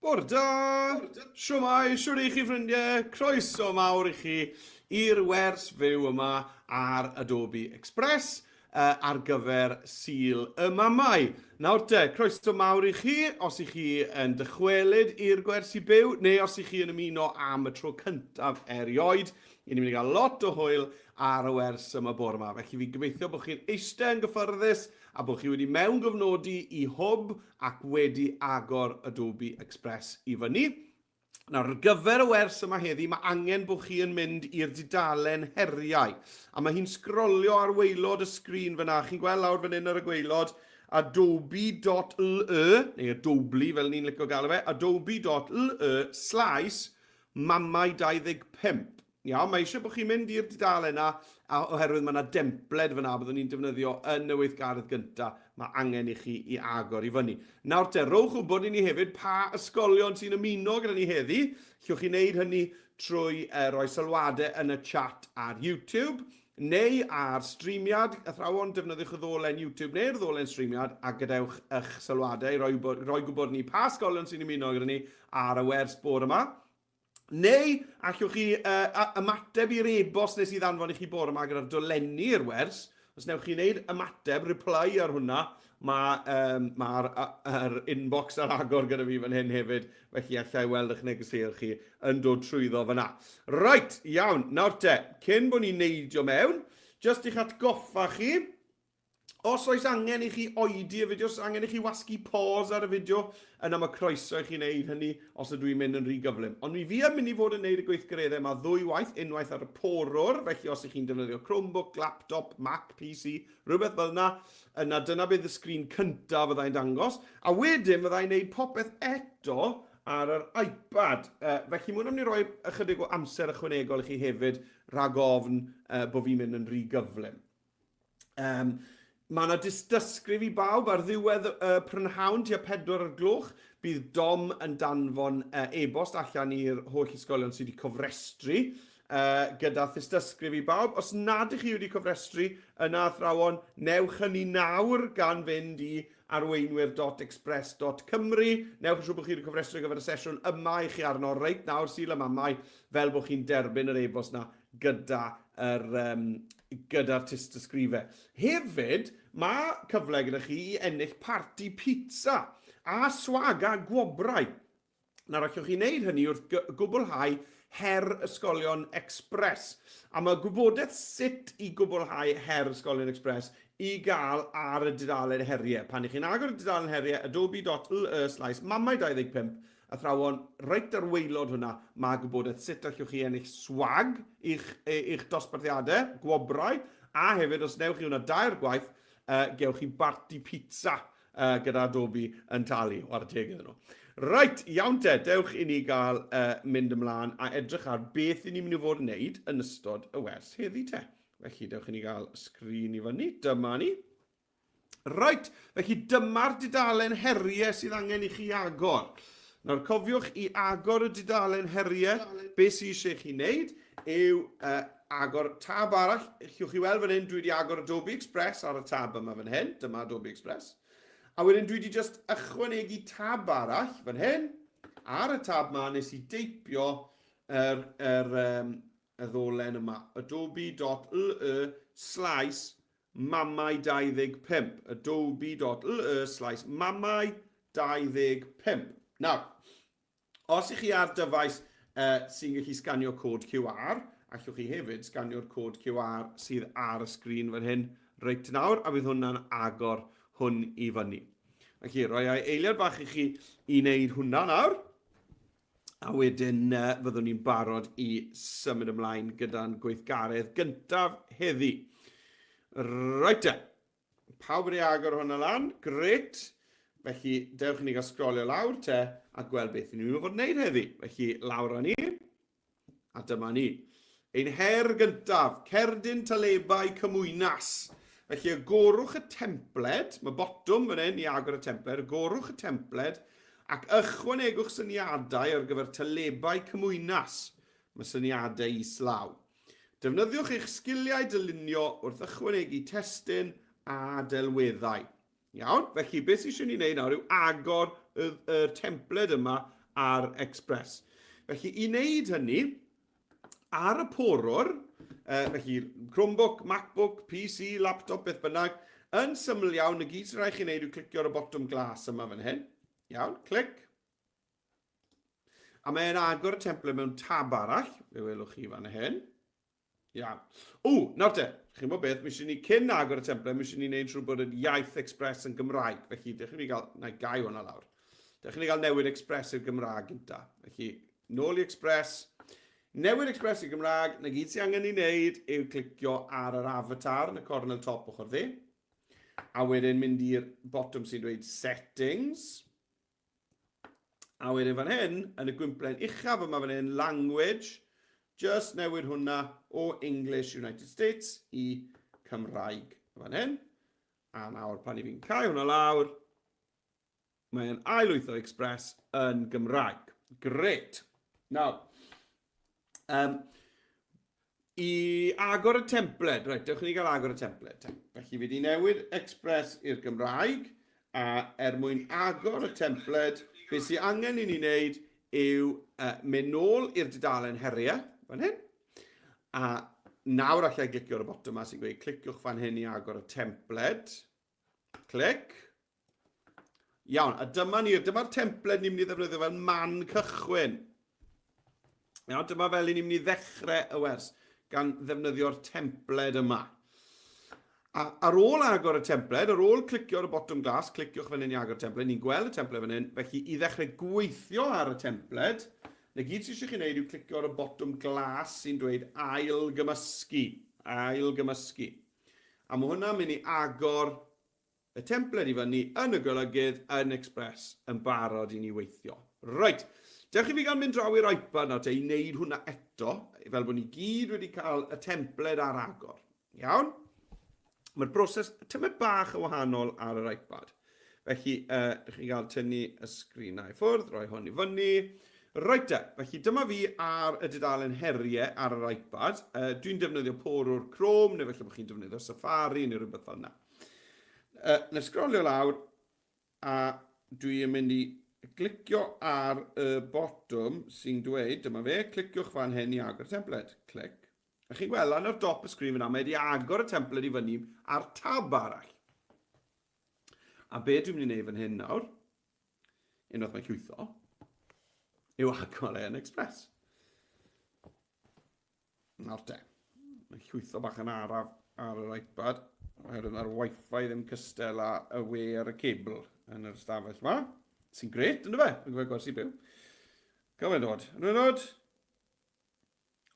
Bore da! Siwmai, siwr i chi ffrindiau, croeso mawr i chi i'r wers fyw yma ar Adobe Express ar gyfer Sul y Mamau. Nawr te, croeso mawr i chi, os i chi yn dychwelyd i'r gwersi byw, neu os i chi yn ymuno am y tro cyntaf erioed, i ni'n mynd i gael lot o hwyl ar y wers yma bore yma. Felly fi gobeithio bod chi'n eistedd yn gyffyrddus a bod chi wedi mewn gofnodi i hwb ac wedi agor Adobe Express i fyny. Nawr, ar gyfer y wers yma heddi, mae angen bod chi yn mynd i'r dudalen heriau. A mae hi'n sgrolio ar waelod y sgrin fyna. Chi'n gweld lawr fan hyn ar y gwaelod adobe.le, neu Adobe fel ni'n licio gael fe, adobe.le/mamau25. Iawn, mae eisiau bod chi'n mynd i'r dudalen yna, oherwydd mae yna dempled fyna byddwn ni'n defnyddio yn y weithgaredd gyntaf. Mae angen i chi i agor i fyny. Nawr te, rowch wybod i ni hefyd pa ysgolion sy'n ymuno gyda ni heddi. Llwch chi wneud hynny trwy roi sylwadau yn y chat ar YouTube, neu ar streamiad, athrawon defnyddiwch y ddolen YouTube neu'r ddolen streamiad, a gadewch eich sylwadau, roi gwybod ni pa ysgolion sy'n ymuno gyda ni ar y wers bore yma. Neu, allwch chi ymateb i'r e-bost nes i ddanfon i chi bore yma gyda'r dolenni'r wers. Os newch chi wneud ymateb, reply ar hwnna, mae'r inbox ar agor gyda fi fan hyn hefyd, felly allai weld eich negeseuon chi yn dod trwyddo fyna. Right, iawn, nawr te, cyn bod ni'n neidio mewn, just i'ch atgoffa chi, os oes angen i chi oedi y fideo, os angen i chi wasgu pause ar y fideo, yna mae croeso i chi wneud hynny os ydw i'n mynd yn rhy gyflym. Ond mi fi yn mynd i fod yn gwneud y gweithgareddau yma ddwywaith, unwaith ar y porwr, felly os ych chi'n defnyddio Chromebook, laptop, Mac, PC, rhywbeth fel yna dyna bydd y sgrin cyntaf fyddai'n dangos, a wedyn fyddai'n gwneud popeth eto ar yr iPad. Felly mwyn am ni roi ychydig o amser ychwanegol i chi hefyd rhag ofn bod fi'n mynd yn rhy gyflym. Mae yna dysgrif i bawb ar ddiwedd prynhawn tua 4 o'r gloch. Bydd Dom yn danfon e-bost allan i'r holl ysgolion sydd wedi cofrestru gyda dysgrif i bawb. Os nad ych chi wedi cofrestru yna athrawon, newch hynny nawr gan fynd i arweinwyr.express.cymru. Newch yn siŵr bod chi wedi cofrestru gyfer y sesiwn yma i chi arno reit nawr Sul y Mamau, fel bod chi'n derbyn yr e-bost na gyda'r dysgrifau. Hefyd, mae cyfle gyda chi i ennill parti pizza a swag a gwobrau. Nawr, allwch chi wneud hynny wrth gwblhau her ysgolion Express. A mae gwybodaeth sut i gwblhau her ysgolion Express i gael ar y dudalen heriau. Pan ych chi'n agor y dudalen heriau, adobe.le/mamau25, athrawon, reit ar waelod hwnna, mae gwybodaeth sut allwch chi ennill swag i'ch dosbarthiadau, gwobrau, a hefyd os newch chi hwnna 2 gwaith, gewch chi barti pizza gyda Adobe yn talu, o ar y teg iddyn nhw. Reit, iawn te, dewch i ni gael mynd ymlaen a edrych ar beth i ni'n mynd i fod yn wneud yn ystod y wers heddi te. Felly, dewch i ni gael sgrin i fyny, dyma ni. Reit, felly dyma'r dudalen heriau sydd angen i chi agor. Nawr, cofiwch i agor y dudalen heriau, beth sydd eisiau chi wneud yw agor tab arall. Llwch chi weld fan hyn, dwi wedi agor Adobe Express ar y tab yma fan hyn, dyma Adobe Express. A wedyn dwi wedi just ychwanegu tab arall fan hyn, ar y tab yma nes i deipio y ddolen yma, adobe.le/mamau25, adobe.le/mamau25. Nawr, os ych chi ar dyfais sy'n gallu sganio cod QR, allwch chi hefyd sganio'r cod QR sydd ar y sgrin fan hyn reit nawr, a bydd hwnna'n agor hwn i fyny. Felly, rhoi eiliad bach i chi i wneud hwnna nawr, a wedyn fyddwn ni'n barod i symud ymlaen gyda'n gweithgaredd gyntaf heddi. Reit te, pawb wedi agor hwnna lan, gret. Felly, dewch ni gael sgrolio lawr te a gweld beth ni'n mynd i fod yn wneud heddi. Felly, lawr â ni, a dyma ni. Ein her gyntaf, cerdyn talebau cymwynas. Felly, agorwch y templed, mae botwm fan hyn i agor y templed, agorwch y templed ac ychwanegwch syniadau ar gyfer talebau cymwynas. Mae syniadau islaw. Defnyddiwch eich sgiliau dylunio wrth ychwanegu testyn a delweddau. Iawn, felly beth sy'n eisiau ni wneud nawr yw agor y templed yma ar Express. Felly, i wneud hynny, ar y porwr, felly Chromebook, MacBook, PC, laptop, beth bynnag, yn syml iawn, y gyd sy'n rhaid chi wneud yw clicio ar y bottom glas yma fan hyn. Iawn, clic. A mae'n agor y template mewn tab arall, fe welwch chi fan hyn. Iawn. Nawr te, chi'n bod beth, mi eisiau ni cyn agor y template, mi eisiau ni wneud trwy bod y iaith Express yn Gymraeg. Felly, dechrau ni gael, na gau hwnna lawr. Dechrau ni gael newid Express i'r Gymraeg gynta. Felly, nôl i Express. Newid Express i'r Gymraeg, na gyd sy'n angen i wneud yw clicio ar yr avatar yn y cornel top ochr ddi. A wedyn mynd i'r bottom sy'n dweud Settings. A wedyn fan hyn, yn y gwymplen uchaf yma fan hyn, Language. Just newid hwnna o English United States i Cymraeg fan hyn. A nawr pan i fi'n cau hwnna lawr, mae'n ailwytho Express yn Gymraeg. Gret. Nawr, i agor y template, reit, dewch ni gael agor y template. Felly fi wedi newid Express i'r Gymraeg, a mwyn agor y template, beth sy'n angen i ni wneud yw mynd nôl i'r dudalen heriau, fan hyn. A nawr allai glicio ar y bottom ma sy'n gweud cliciwch fan hyn i agor y template. Clic. Iawn, a dyma'r template ni'n mynd i ddefnyddio fel man cychwyn. Iawn, dyma fel ni'n mynd i ddechrau y wers gan ddefnyddio'r template yma. A ar ôl agor y template, ar ôl clicio ar y bottom glas, cliciwch fan hyn i agor y template, ni'n gweld y template fan hyn, felly i ddechrau gweithio ar y template, na gyd sy'n eisiau chi wneud yw clicio ar y bottom glas sy'n dweud ail-gymysgu. Ail-gymysgu. A mae hwnna'n mynd i agor y template i fyny yn y golygydd yn Express yn barod i ni weithio. Reit, dewch i fi gael mynd draw i'r iPad nawr te i wneud hwnna eto, fel bod ni gyd wedi cael y template ar agor. Iawn? Mae'r broses tymed bach yn wahanol ar yr iPad. Felly, dewch i gael tynnu y sgrinau i ffwrdd, rhoi hwn i fyny. Reit te, felly dyma fi ar y dudalen heriau ar yr iPad. Dwi'n defnyddio porwr Chrome, neu felly bod chi'n defnyddio Safari neu rhywbeth fel yna. Na sgrolio lawr, a dwi'n mynd i glicio ar y bottom sy'n dweud, dyma fe, cliciwch fan hyn i agor y template. Clic. A chi'n gweld lan ar dop y sgrin fyna, mae wedi agor y template i fyny ar tab arall. A be dwi'n mynd i wneud fan hyn nawr, unwaith mae'n llwytho, yw agor e'n Express. Nawr te, mae'n llwytho bach yn araf ar yr iPad, oherwydd mae'r Wi-Fi ddim cystel â y we ar y cebl yn yr ystafell yma. Sy'n gret, ynddo fe? Yn gwybod gwersi byw. Gael fe'n dod. Yn dod.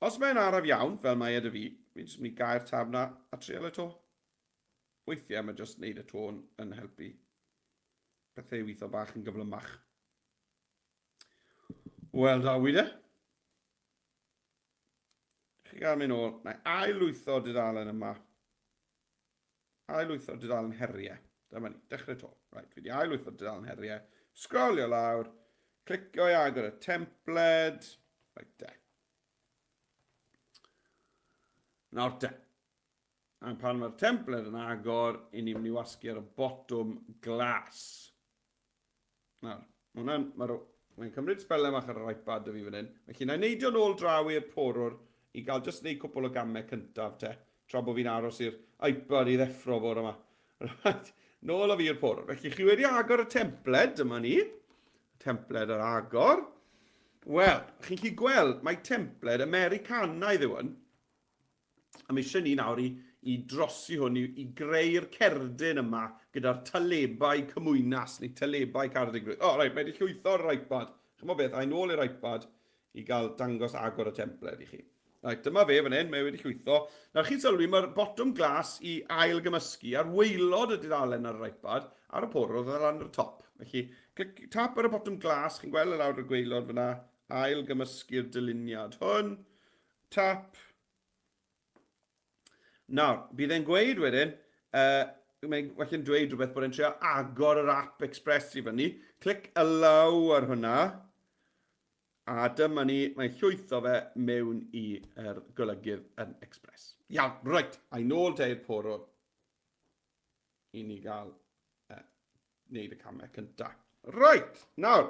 Os mae'n araf iawn, fel mae ydy fi, fi'n jyst mynd i gau'r tab na a trial y to. Weithiau mae jyst wneud y tôn yn helpu pethau weithio bach yn gyflymach. Wel, da wyde. Chi gael mynd ôl. Na ailwytho dudalen yma. Ailwytho dudalen heriau. Dyma ni, dechrau to. Right, fi wedi ailwytho dudalen heriau. Sgrolio lawr. Clicio i agor y template. Right, de. Nawr te. A pan mae'r template yn agor, i ni'n mynd i wasgu ar y bottom glas. Nawr, mae'n cymryd spellau mach ar yr iPad y fi fan hyn. Felly, na i neidio nôl draw i'r porwr i gael jyst neud cwpl o gamau cyntaf te, tra bod fi'n aros i'r iPad i ddeffro bore yma. Right, nôl o fi i'r porwr. Felly, chi wedi agor y template, dyma ni. Template ar agor. Wel, chi'n chi gweld, mae template Americanaidd yw hwn. A mi eisiau ni nawr i drosi hwn, i greu'r cerdyn yma gyda'r talebau cymwynas neu talebau cardigrwydd. O, reit, mae wedi llwytho'r iPad. Chymod beth, a'i nôl i'r iPad i gael dangos agor y template i chi. Reit, dyma fe fan hyn, mae wedi llwytho. Nawr chi'n sylwi, mae'r bottom glas i ailgymysgu ar waelod y dudalen ar yr iPad ar y porwdd ar lan yr top. Felly, tap ar y bottom glas, chi'n gweld y lawr y gwaelod fyna, ailgymysgu'r dyluniad hwn, tap. Nawr, bydd e'n gweud wedyn, mae'n well yn dweud rhywbeth bod e'n trio agor yr app Express i fyny. Clic y law ar hwnna. A dyma ni, mae'n llwytho fe mewn i'r golygydd yn Express. Iawn, reit, a'i nôl te i'r porwr i ni gael wneud y camau cyntaf. Reit, nawr.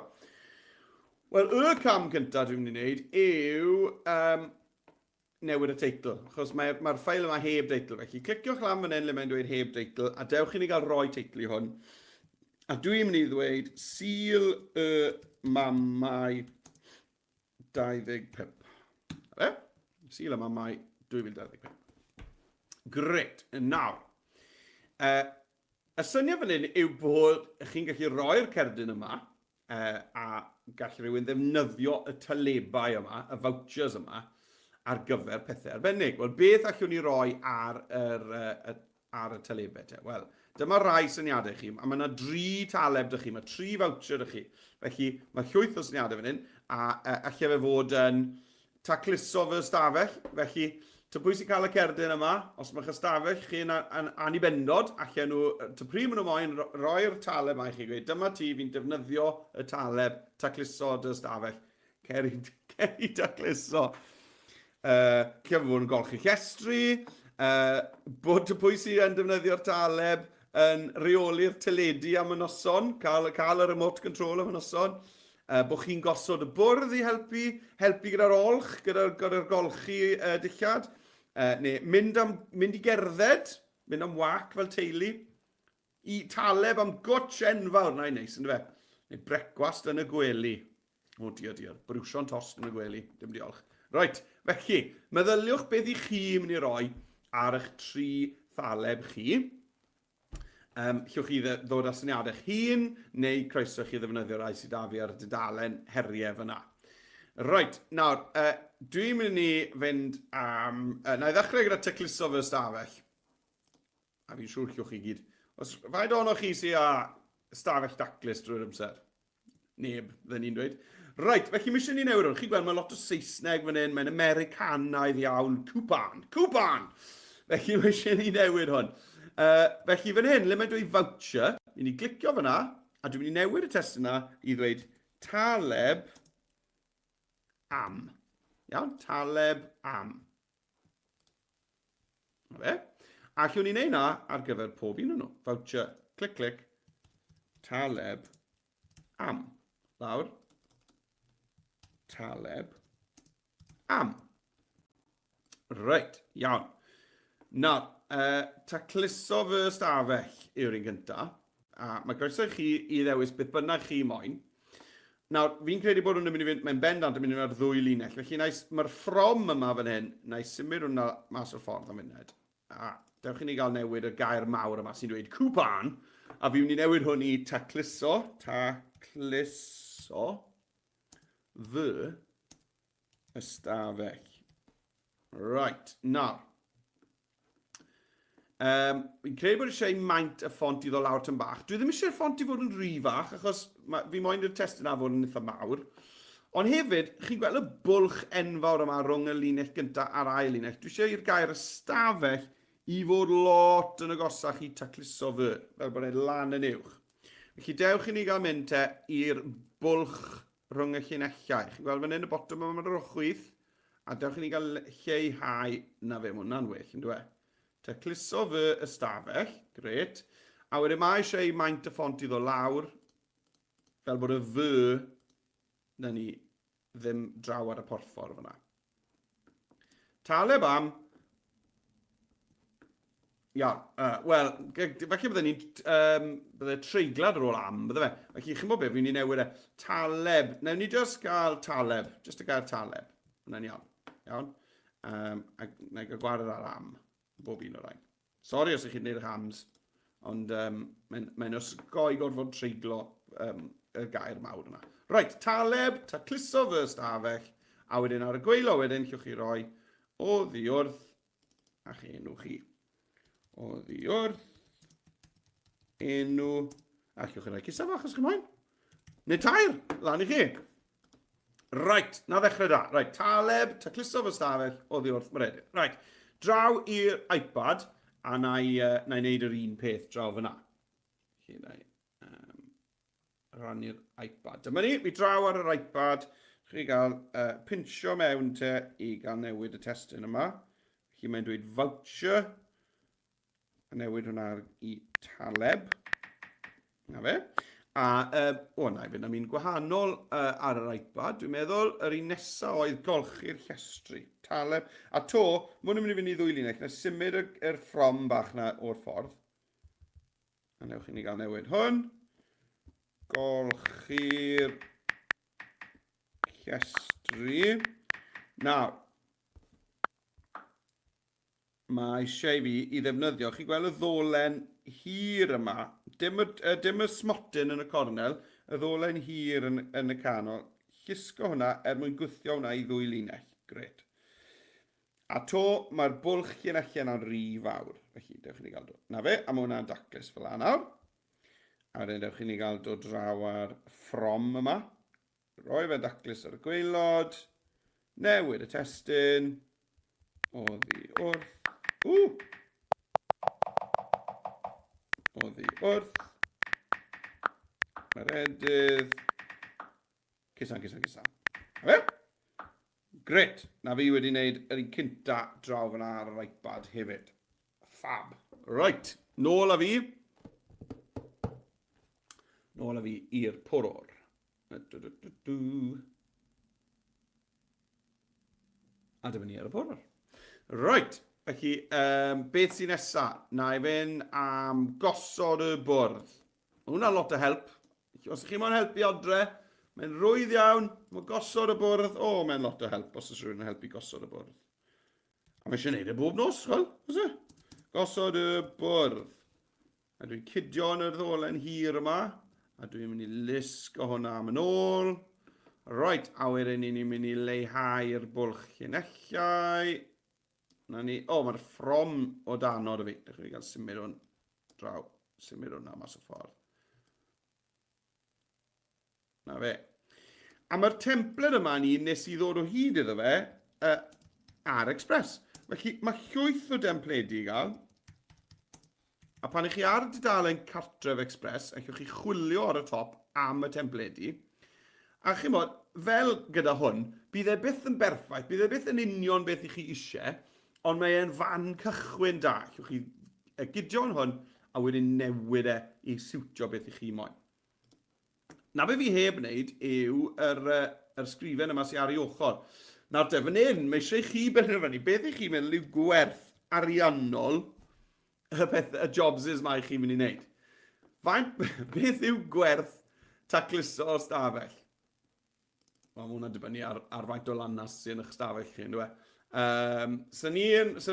Wel, y cam cyntaf dwi'n mynd i wneud yw newid y teitl. Achos mae'r ffail yma heb teitl. Felly, cliciwch lan fan hyn le mae'n dweud heb teitl, a dewch i ni gael roi teitl i hwn. A dwi'n mynd i ddweud Sil y Mamau 25. Sil y Mamau 2025. Gret. Nawr. Y syniad fan hyn yw bod chi'n gallu roi'r cerdyn yma a gall rhywun ddefnyddio y talebau yma, y vouchers yma, ar gyfer pethau arbennig. Wel, beth allwn ni roi ar y talebau te? Wel, dyma rai syniadau chi, a mae yna 3 taleb dy chi, mae 3 voucher dy chi. Felly, mae llwyth o syniadau fan hyn, a allai fe fod yn tacluso fy stafell. Felly, ta pwy sy'n cael y cerdyn yma, os mae'ch ystafell chi'n anibendod, allan nhw, ta pryd maen nhw moyn roi'r taleb yma i chi gweud, dyma ti fi'n defnyddio y taleb tacluso dy stafell. Ceri tacluso. Lle fod yn golchi llestri, bod ta pwy sy'n defnyddio'r taleb yn reoli'r teledu am y noson, cael y remote control am y noson, bod chi'n gosod y bwrdd i helpu gyda'r olch, gyda'r golchi dillad, neu mynd i gerdded, mynd am wac fel teulu, i taleb am gwtch enfawr, na i neis, ynddo fe, neu brecwast yn y gwely. O, diar, brwsio'n tost yn y gwely, dim diolch. Right, felly, meddyliwch beth i chi mynd i roi ar eich 3 thaleb chi. Llwch chi ddod â syniadau eich hun, neu croeso chi ddefnyddio rai sydd â fi ar y dudalen heriau fyna. Right, nawr, dwi'n mynd i fynd am... na i ddechrau gyda tecluso fy stafell. A fi'n siŵr llwch chi gyd. Os faint o'noch chi sydd â stafell daclus drwy'r amser? Neb, dda ni'n dweud. Right, felly mi eisiau ni newid hwn. Chi'n gweld, mae lot o Saesneg fan hyn, mae'n Americanaidd iawn. Coupon! Felly mi eisiau ni newid hwn. Felly fan hyn, le mae'n dweud voucher, i ni glicio fyna, a dwi'n mynd i newid y test yna i ddweud taleb am. Iawn, taleb am. A allwn ni wneud yna ar gyfer pob un o'n nhw. Voucher, clic, taleb am. Lawr. Taleb am. Reit, iawn. Nawr, tacluso fy stafell yw'r un gyntaf. A mae groeso chi i ddewis beth bynnag chi moyn. Nawr, fi'n credu bod hwn yn mynd i fynd, mae'n bendant yn mynd i fynd ar 2 linell. Felly, mae'r from yma fan hyn, na i symud hwnna mas o'r ffordd am funud. A dewch i ni gael newid y gair mawr yma sy'n dweud coupon. A fi'n mynd i newid hwn i tacluso fy ystafell. Right, nawr. Fi'n credu bod eisiau maint y ffont i ddod lawr tyn bach. Dwi ddim eisiau'r ffont i fod yn rhy fach, achos fi moyn i'r test yna fod yn eitha mawr. Ond hefyd, chi'n gweld y bwlch enfawr yma rhwng y linell gyntaf a'r ail linell. Dwi eisiau i'r gair ystafell i fod lot yn agosach i tacluso fy, fel bod e'n lan yn uwch. Felly dewch i ni gael mynd i'r bwlch rhwng y llinellau. Chi'n gweld fan hyn y botwm yma'n yr ochwydd, a dewch i ni gael lleihau na fe, mae hwnna'n well, yn dweud. Tacluso fy ystafell, gret. A wedyn mae eisiau maint y ffont i ddod lawr, fel bod y fy na ni ddim draw ar y porffor fyna. Taleb am. Iawn, wel, falle bydde ni'n treiglad ar ôl am, bydde fe. Felly, chi'n bod beth, fi'n ni newid taleb. Newn ni just gael taleb, just y gael taleb. Hwna'n iawn. Iawn. A na i gael gwared ar am. Bob un o'r rhain. Sori os ych chi'n gwneud eich hams, ond mae'n osgoi gorfod treiglo y gair mawr yna. Right, taleb, tacluso fy ystafell, a wedyn ar y gweilo wedyn, llwch chi roi o ddiwrth, a chi enw chi. O ddiwrth, enw, a llwch chi roi cysaf fach os chi'n moyn. Neu tair, lan i chi. Right, na ddechrau da. Right, taleb, tacluso fy ystafell, o ddiwrth, mae'n edrych. Right. Draw i'r iPad, a na i wneud yr un peth draw fyna. Felly, na i rannu'r iPad. Dyma ni, fi draw ar yr iPad. Chi gael pinsio mewn te i gael newid y testyn yma. Felly mae'n dweud voucher. A newid hwnna i taleb. Na fe. na i fynd am un gwahanol ar yr iPad. Dwi'n meddwl, yr un nesaf oedd golchi'r llestri. Taleb. A to, mwyn yn mynd i fynd i ddwy linell. Na symud yr ffrom bach na o'r ffordd. A newch i ni gael newid hwn. Golchi'r llestri. Nawr, mae eisiau fi i ddefnyddio. Chi gweld y ddolen hir yma. Dim y smotyn yn y cornel, y ddolen hir yn y canol. Llusgo hwnna mwyn gwthio hwnna i ddwy linell. Gret. A to, mae'r bwlch llinellau yna'n rhy fawr. Felly, dewch i ni gael dod. Na fe, a mae hwnna'n daclus fel yna nawr. A wedyn dewch i ni gael dod draw ar ffrom yma. Roi fe daclus ar y gwaelod. Newid y testyn. Oddi wrth. Oddi wrth. Mae'r edydd. Cusan. Fe? Gret. Na fi wedi wneud yr un cynta draw fyna ar yr iPad hefyd. Fab. Right. Nôl a fi. Nôl a fi i'r poror. A dyma ni ar y poror. Right. Felly, beth sy'n nesaf? Na i fynd am gosod y bwrdd. Mae hwnna lot o help. Os ydych chi mo'n helpu adre, mae'n rwydd iawn. Mae gosod y bwrdd. Mae'n lot o help os ydych rhywun yn helpu gosod y bwrdd. A mae eisiau gwneud y bob nos, chwel? Gosod y bwrdd. A dwi'n cydio yn yr ddolen hir yma. A dwi'n mynd i lusgo hwnna am yn ôl. Right, a wedyn ni'n mynd i leihau'r bwlch llinellau. Mae'r ffrom o danod y fi. Dych chi'n cael symud hwn draw. Symud hwnna mas o ffordd. Na fe. A mae'r templed yma nes i ddod o hyd iddo fe ar Express. Felly mae llwyth o templedi i gael. A pan ych chi ar dudalen cartref Express, ych chi chwilio ar y top am y templedi. A chi mod, fel gyda hwn, bydd e byth yn berffaith, bydd e byth yn union beth i chi eisiau, ond mae e'n fan cychwyn da. Llwch chi gydio'n hwn, a wedyn newid e i siwtio beth i chi moyn. Na be fi heb wneud yw yr sgrifen yma sy'n ar ei ochr. Nawr te, fan hyn, mae eisiau chi benderfynu, beth i chi meddwl yw gwerth ariannol y jobs mae chi'n mynd i wneud. Beth yw gwerth tacluso o stafell? Mae hwnna'n dibynnu ar faint o lannas sy'n eich stafell chi, ynddo e? So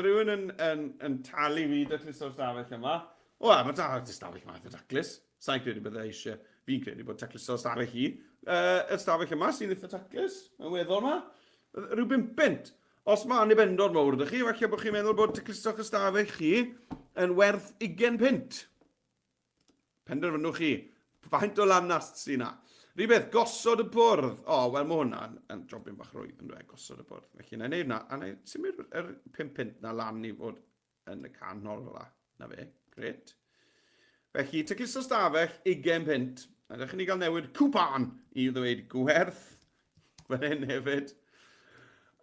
rhywun yn talu fi tacluso o stafell yma. Mae stafell yma eitha taclus. Sa'n credu byddai eisiau, fi'n credu bod tacluso o stafell hi. Y stafell yma sy'n eitha taclus, yn weddol yma. Rhyw 5 Os mae'n i bendod mawr ydych chi, falle bod chi'n meddwl bod tacluso o stafell chi yn werth 20 Penderfynwch chi, faint o lanast sy'n na. Rhywbeth, gosod y bwrdd. Wel, mae hwnna'n jobyn bach rwydd yn dweud, gosod y bwrdd. Felly, na i wneud na, a na i symud yr 5 na lan i fod yn y canol fel na fe. Gret. Felly, tacluso stafell, 20 A ddech chi gael newid cwpan i ddweud gwerth. Fan hyn hefyd.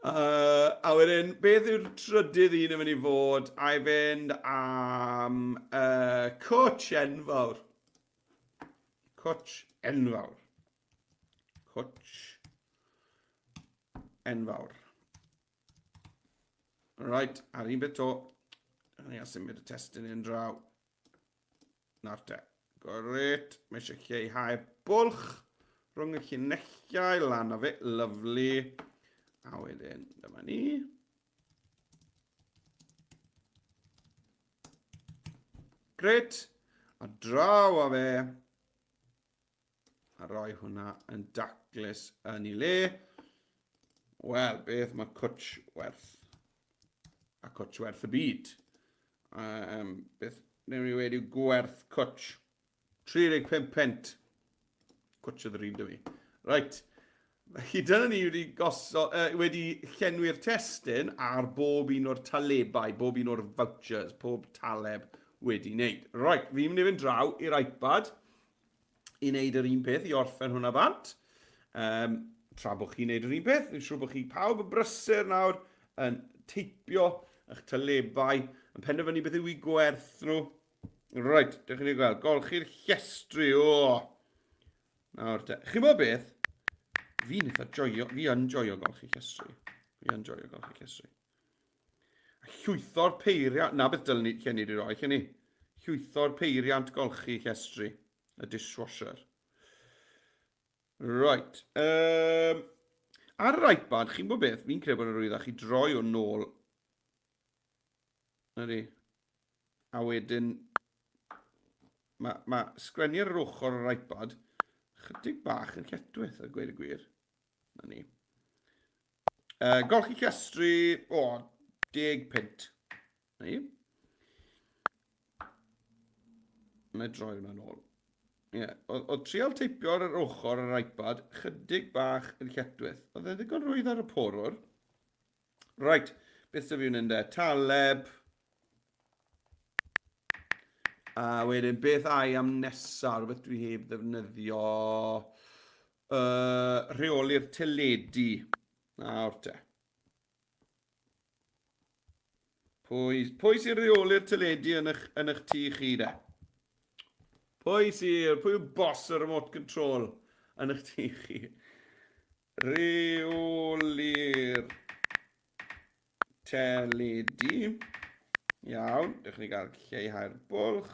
A wedyn, beth yw'r trydydd un yn mynd i fod? A i fynd am coach enfawr. Coach enfawr. Coach enfawr. Right, ar un bit o. Ni a symud y testyn i'n draw. Nawr te. Gret. Mae eisiau lleihau bwlch rhwng y llinellau lan o fe. Lyflu. A wedyn, dyma ni. Gret. A draw o fe. A roi hwnna yn daclus yn ei le. Wel, beth mae cwtch werth? A cwtch werth y byd. Beth newn ni wedi gwerth cwtch? 35 Cwtch oedd yr un dy fi. Right. Felly dyna ni wedi llenwi'r testyn ar bob un o'r talebau, bob un o'r vouchers, pob taleb wedi wneud. Right, fi'n mynd i fynd draw i'r iPad i wneud yr un peth, i orffen hwnna bant. Tra bod chi'n wneud yr un peth, fi'n siŵr bod chi pawb y brysur nawr yn teipio eich talebau, yn penderfynu beth yw i gwerth nhw. Right, dych chi'n ei gweld, golchi'r llestri, Nawr te. Chi'n bod beth? Fi yn joio golchi llestri. Fi yn joio golchi llestri. Llwytho'r peiriant, na beth dylwn ni cyn i di roi, cyn i. Llwytho'r peiriant golchi llestri, y dishwasher. Right. Ar yr iPad, chi'n bod beth, fi'n credu bod yn rwyddach chi droi o nôl. Ydy. A wedyn, mae sgwennu ar yr ochr yr iPad chydig bach yn lletwyth a gweud y gwir. Na ni. Golchi llestri, 10 pint. Na ni. Mae droi hwnna nôl. O trial teipio ar yr ochr yr iPad, chydig bach yn lletwyth. Oedd e ddigon rwydd ar y porwr. Right, beth sydd fi'n ynddo? Taleb. A wedyn, beth ai am nesaf, beth dwi heb ddefnyddio. Rheoli'r teledu. Nawr te. Pwy sy'n rheoli'r teledu yn eich tŷ chi de? Pwy yw boss y remote control yn eich tŷ chi? Rheoli'r teledu. Iawn, dych chi'n gael lleihau'r bwlch.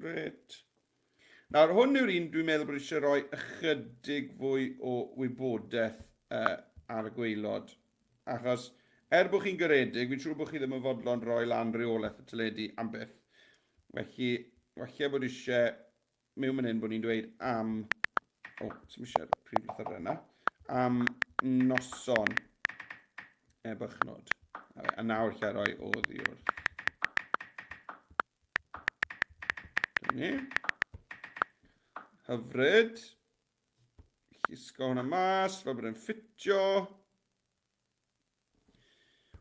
Gret. Nawr, hwn yw'r un dwi'n meddwl bod eisiau rhoi ychydig fwy o wybodaeth ar y gwaelod. Achos, bod chi'n garedig, fi'n siŵr bod chi ddim yn fodlon rhoi lan reolaeth y teledu am byth. Felly, falle bod eisiau, mewn mynd hyn bod ni'n dweud am, sy'n eisiau'r prif lythyr yna, am noson ebychnod. A nawr lle rhoi o ddiwr. Hyfryd. Llusgo hwnna mas, fel bod yn ffitio.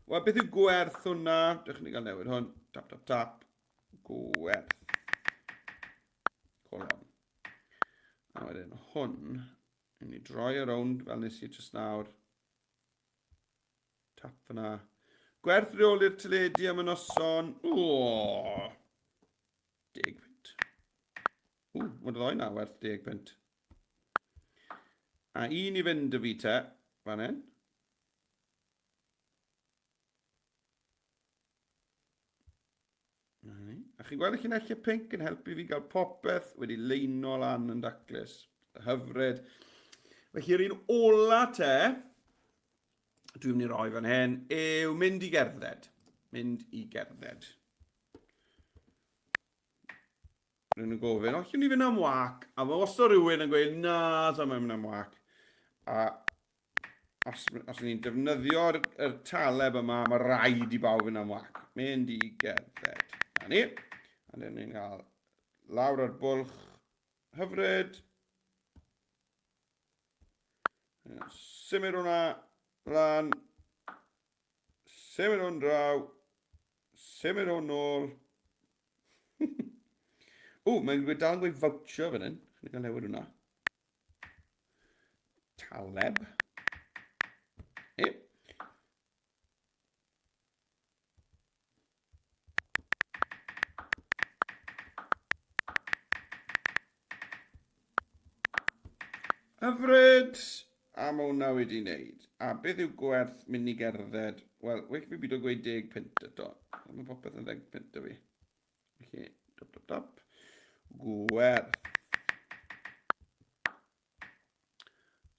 Wel, beth yw gwerth hwnna? Dych chi'n gael newid hwn. Tap, tap, tap. Gwerth. Colon. A wedyn hwn. Yn ni droi ar rownd fel nes i jyst nawr. Tap fyna. Gwerth reoli'r teledu am y noson. 10 pint. Mae'n ddoi na werth 10 pint. A un i fynd y fi te, fan hyn. A chi'n gweld eich llinellau pink yn helpu fi gael popeth wedi leino lan yn daclus. Hyfryd. Felly'r un ola te, dwi'n mynd i roi fan hyn, yw mynd i gerdded. Mynd i gerdded. Rwy'n gofyn, allwn ni fynd am wac, a mae wastad rhywun yn gweud, na, sa mae'n mynd am wac. A os ni'n defnyddio'r taleb yma, mae rhaid i bawb fynd am wac. Mynd i gerdded. Na ni. A dyn ni'n cael lawr ar bwlch. Hyfryd. Symud hwnna lan. Symud hwn draw. Symud hwn nôl. Mae'n dal yn gweud voucher fan hyn. Chi'n cael newid hwnna. Taleb. Hyfryd. A mae hwnna wedi wneud. A beth yw gwerth mynd i gerdded? Wel, weich fi byd o gweud 10 pint eto. Mae popeth yn 10 pint o fi. Felly, dop, dop, dop. Gwerth.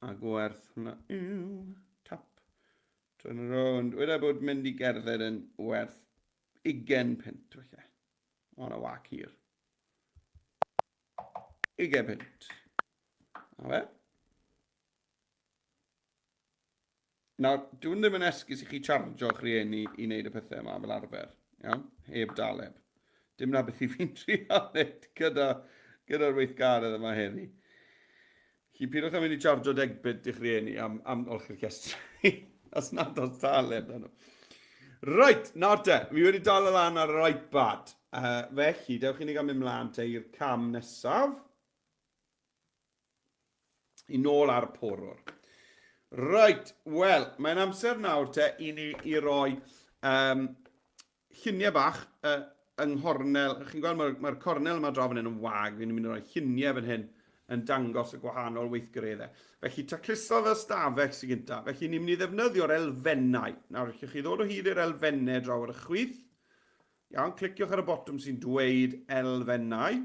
A gwerth hwnna yw tap. Turn around. Weda bod mynd i gerdded yn werth 20 pint. Felly. O'n a wac hir. 20 pint. A fe? Nawr, dwi'n ddim yn esgus i chi chargio'ch rhieni i wneud y pethau yma fel arfer. Iawn? Heb daleb. Dim na beth i fi'n trial wneud gyda'r weithgaredd yma heddi. Chi pidwch am mynd i chargio 10 bit i'ch rhieni am olchi'r cestri. Os nad oes daleb na nhw. Right, nawr te, fi wedi dal y lan ar yr iPad. Felly, dewch i ni gael mynd mlaen te i'r cam nesaf. I nôl ar porwr. Right, wel, mae'n amser nawr te i ni i roi lluniau bach yng nghornel. Chi'n gweld mae'r cornel yma draw fan hyn yn wag. Fi'n mynd i roi lluniau fan hyn yn dangos y gwahanol weithgareddau. Felly, tacluso fel stafell sy'n gyntaf. Felly, ni'n mynd i ddefnyddio'r elfennau. Nawr, allwch chi ddod o hyd i'r elfennau draw ar y chwith. Iawn, cliciwch ar y botwm sy'n dweud elfennau.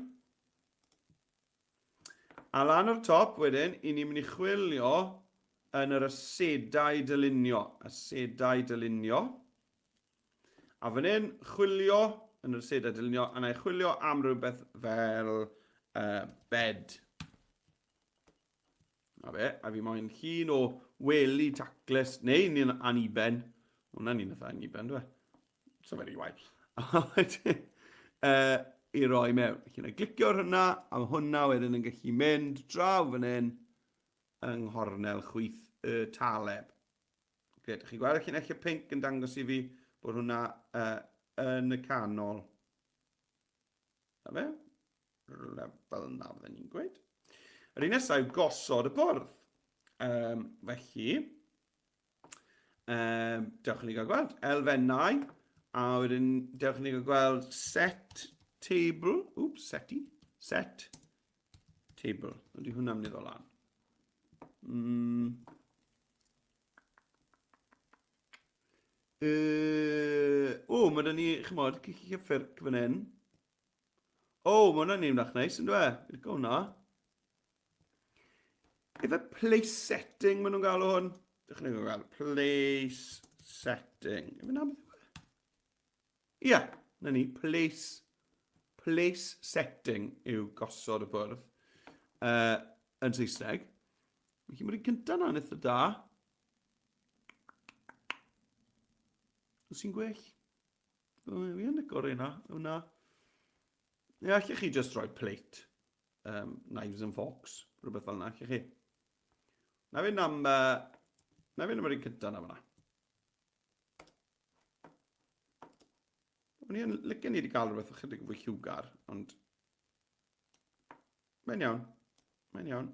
A lan o'r top, wedyn, i ni'n mynd i chwilio yn yr asedau dylunio. Asedau dylunio. A fan hyn, chwilio yn yr asedau dylunio, a na i chwilio am rhywbeth fel bed. A fi moyn llun o wely taclus, neu ni'n aniben. Hwna'n ni'n eitha aniben, dwi. So very wael. A wedyn, i roi mewn. Felly, glicio ar hwnna, a hwnna wedyn yn gallu mynd draw fan hyn yng nghornel chwith y taleb. Gret, chi gweld chi'n eich pink yn dangos i fi bod hwnna yn y canol. A fe? Fel yna fydden ni'n gweud. Yr un nesaf yw gosod y bwrdd. Felly, dewch i ni gael gweld elfennau, a wedyn dewch i ni gael gweld set table. Set table. Ydy hwnna'n mynd i ddod lan. Mae da ni, chymod, ffyrc fan hyn. Mae hwnna'n un bach neis, yn dweud? I'r go hwnna. Efe place setting maen nhw'n gael o hwn. Dych chi'n gael place setting. Efe na beth yw e? Ia, na ni, place setting yw gosod y bwrdd yn Saesneg. Felly mae'r un cyntaf na'n eitha da. Oes i'n gwell? Fi yn agor yna. Ie, allwch chi just rhoi plate. Knives and forks. Rhywbeth fel yna, allwch chi. Na fi'n am yr un cyntaf na fyna. O'n i'n licen ni wedi cael rhywbeth ychydig fwy lliwgar, ond mae'n iawn.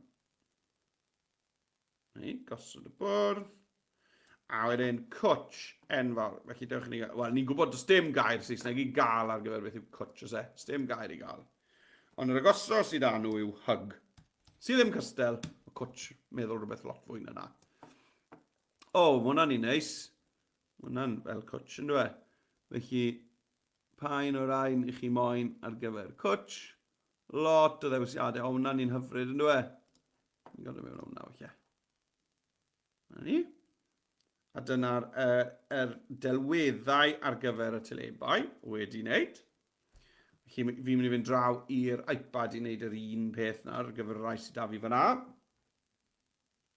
Gosod y bwrdd. A wedyn cwtch enfawr. Felly dewch ni gael. Wel, ni'n gwybod does dim gair Saesneg i gael ar gyfer beth yw cwtch, oes e? Does dim gair i gael. Ond yr agosau sydd â nhw yw hug. Sydd ddim cystel, o cwtch, meddwl rhywbeth lot fwy na na. Mae hwnna'n un neis. Mae hwnna'n fel cwtch yn dweud. Felly, pa un o'r ein i chi moyn ar gyfer cwtch. Lot o ddewisiadau. Hwnna'n un hyfryd yn dweud. Ni'n gael mewn hwnna, felly. Yna ni. A dyna'r delweddau ar gyfer y telebau wedi wneud. Felly fi'n mynd i fynd draw i'r iPad i wneud yr un peth na ar gyfer y rai sydd â fi fyna.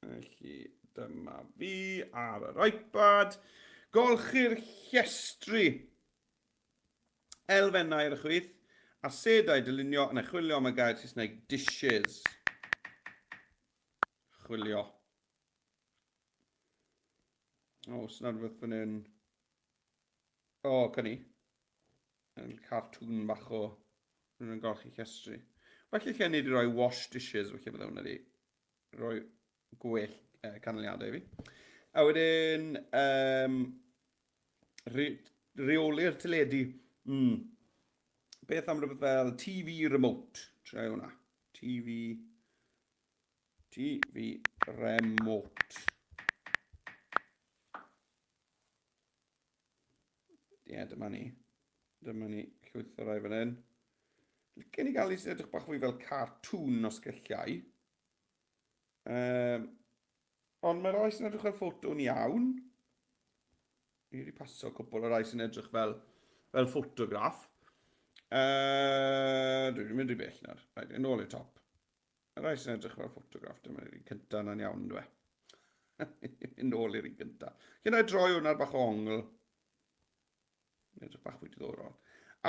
Felly dyma fi ar yr iPad. Golchi'r llestri. Elfennau ar y chwith. Asedau dylunio yn chwilio am y gair Saesneg dishes. Chwilio. Sy'n rhywbeth fan hyn. Cynni. Cartoon bach o rhywun yn golchi llestri. Felly lle ni wedi rhoi wash dishes, felly bydde hwnna wedi rhoi gwell canlyniadau fi. A wedyn, reoli'r teledu. Beth am rhywbeth fel TV remote. Trai hwnna. TV remote. Dyma ni. Llwyth o rai fan hyn. Gen i gael i sy'n edrych bach fwy fel cartoon o sgylliau. Ond mae'r rai sy'n edrych fel ffoto'n iawn. Ni wedi paso cwbl o rai sy'n edrych fel ffotograff. Dwi'n mynd i bell nawr. Yn ôl i'r top. Y rai sy'n edrych fel ffotograff. Dyma'r un cyntaf na'n iawn, dwi. Yn ôl i'r un cyntaf. Gyda droi hwnna'r bach o ongl. Edrych bach fwy diddorol.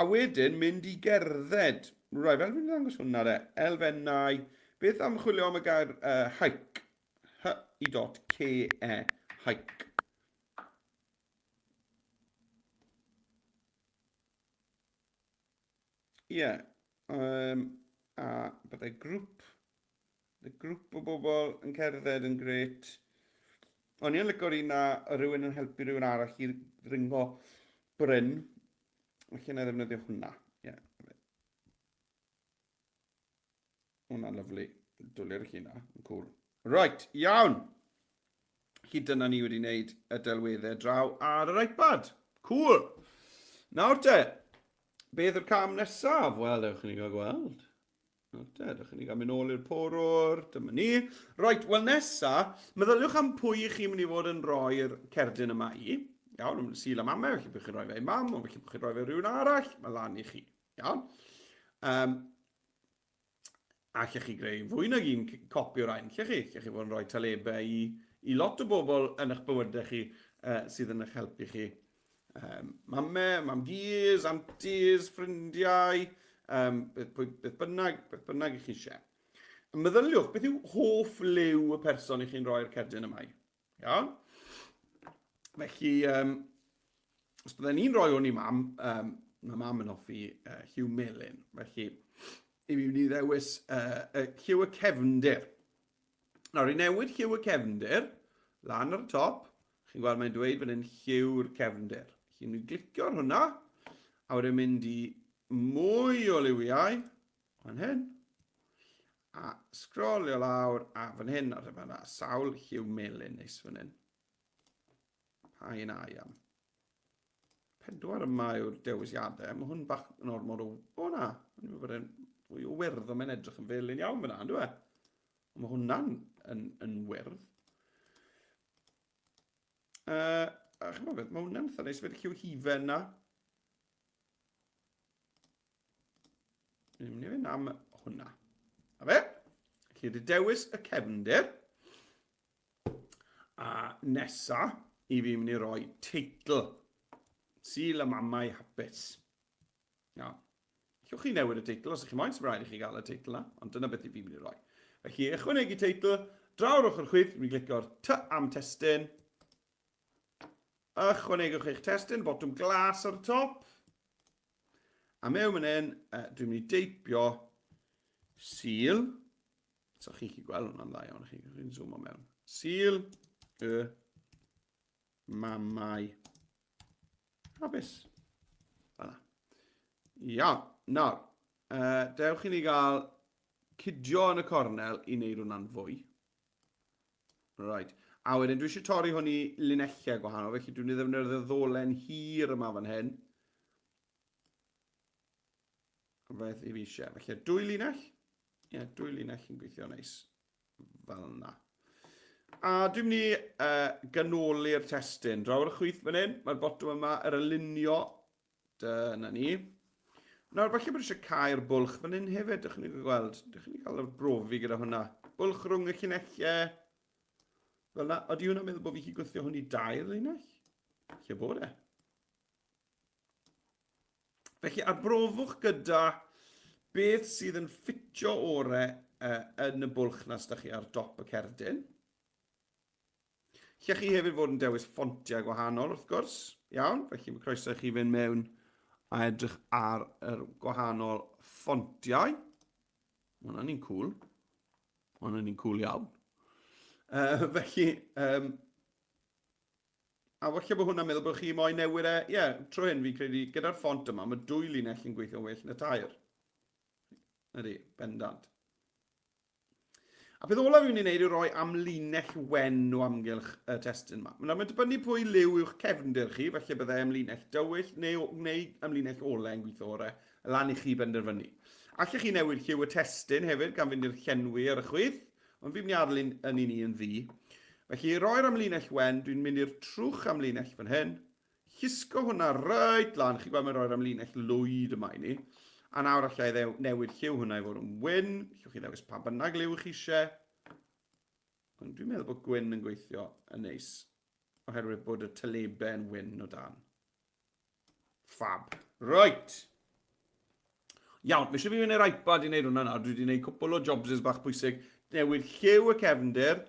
A wedyn mynd i gerdded. Rai, fel fi'n ddangos hwnna de. Elfennau. Beth am chwilio am y gair hike? H-I-K-E. Hike. Ie. A byddai grŵp. Y grŵp o bobl yn cerdded yn gret. O'n i'n licio un na rhywun yn helpu rhywun arall i ringo bryn. Felly yna ddefnyddio hwnna. Hwnna'n lyflu. Dwlir chi na, yn cool. Right, iawn. Chi dyna ni wedi wneud y delweddau draw ar yr iPad. Cool. Nawr te, beth yw'r cam nesaf? Wel, dewch chi ni gael gweld. Nawr te, dewch chi ni gael mynd ôl i'r porwr. Dyma ni. Right, wel nesa, meddyliwch am pwy chi mynd i fod yn rhoi'r cerdyn yma i. Iawn, yn syl am Mamau, felly bych chi'n rhoi fe i mam, ond felly bych chi'n rhoi fe rhywun arall, mae lan i chi. Iawn. A lle chi greu fwy nag un copi o'r ein, lle chi fod yn rhoi talebau i lot o bobl yn eich bywydau chi sydd yn eich helpu chi. Mamau, mam Gwers, aunties, ffrindiau, beth bynnag i chi eisiau. Meddyliwch, beth yw hoff liw y person i chi'n rhoi'r cerdyn yma i? Iawn? Felly, os byddai'n un rhoi hwn i mam, mae mam yn offi lliw melyn. Felly, i mi wneud ddewis lliw y cefndir. Nawr, i newid lliw y cefndir, lan ar y top, chi'n gweld mae'n dweud fan hyn lliw'r cefndir. Chi'n mynd glicio ar hwnna, a wedyn mynd i mwy o liwiau, fan hyn, a sgrolio lawr, a fan hyn, ar yma, sawl lliw melyn neis fan hyn. Pa un a iawn. 4 yma yw'r dewisiadau, mae hwn bach yn ormod o na. Fwy o wyrdd o'n edrych yn felyn iawn fyna, ynddo e? Mae hwnna'n yn wyrdd. A chymod beth, mae hwnna'n eitha neis fed lliw hifen na. Ni'n mynd i fynd am hwnna. A fe, chi wedi dewis y cefndir. A nesa, i fi mynd i roi teitl. Syl am Mamau hapus. Iawn. Llwch chi newid y teitl os ych chi moyn, sy'n rhaid i chi gael y teitl na, ond dyna beth i fi mynd i roi. Felly, ychwanegu teitl, draw'r ochr chwith, mi'n glicio'r T am testyn. Ychwanegwch eich testyn, botwm glas ar y top. A mewn fan hyn, dwi'n mynd i deipio syl. So chi'n gweld hwnna'n dda iawn, chi'n zoom o mewn. Syl y Mamau hapus. Fanna. Iawn. Nawr, dewch i ni gael cydio yn y cornel i wneud hwnna'n fwy. Right. A wedyn dwi eisiau torri hwn i linellau gwahanol, felly dwi'n ei ddefnyddio'r ddolen hir yma fan hyn. Beth i fi eisiau. Felly 2 linell. Ie, 2 linell yn gweithio neis. Fel yna. A dwi'n mynd i ganoli'r testyn. Draw'r chwith fan hyn. Mae'r botwm yma yr alunio. Dyna ni. Nawr, falle bod eisiau cael bwlch fan hyn hefyd. Dych chi'n gweld. Dych chi'n cael y brofi gyda hwnna. Bwlch rhwng y llinellau. Fel yna. Oeddi hwnna'n meddwl bod fi chi gwythio hwn i 2 linell? Lle bod e? Felly, arbrofwch gyda beth sydd yn ffitio orau yn y bwlch na sdach chi ar dop y cerdyn. Lle chi hefyd fod yn dewis ffontiau gwahanol, wrth gwrs. Iawn, felly mae croeso chi fynd mewn a edrych ar y gwahanol ffontiau. Hwna'n ni'n cool. Hwna'n ni'n cool iawn. Felly, a falle bod hwnna'n meddwl bod chi moyn newid e. Ie, tro hyn fi credu gyda'r ffont yma, mae 2 linell yn gweithio'n well na 3. Ydy, bendant. A beth olaf fi'n wneud yw roi amlinell wen o amgylch y testyn yma. Mae'n dibynnu pwy liw yw'ch cefndir chi, felly byddai amlinell dywyll neu amlinell ole yn gweithio orau, lan i chi benderfynu. Allech chi newid lliw y testyn hefyd gan fynd i'r llenwi ar y chwith, ond fi'n mynd i arlun yn un i yn ddi. Felly, roi'r amlinell wen, dwi'n mynd i'r trwch amlinell fan hyn, llusgo hwnna reit lan, chi gweld mae'n roi'r amlinell lwyd yma i ni. A nawr allai newid lliw hwnna i fod yn wyn. Llwch chi ddewis pa bynnag liw chi eisiau. Ond dwi'n meddwl bod gwyn yn gweithio yn neis. Oherwydd bod y talebau yn wyn o dan. Fab. Right. Iawn, mi eisiau fi fynd i'r iPad i wneud hwnna nawr. Dwi wedi gwneud cwpl o jobs bach pwysig. Newid lliw y cefndir.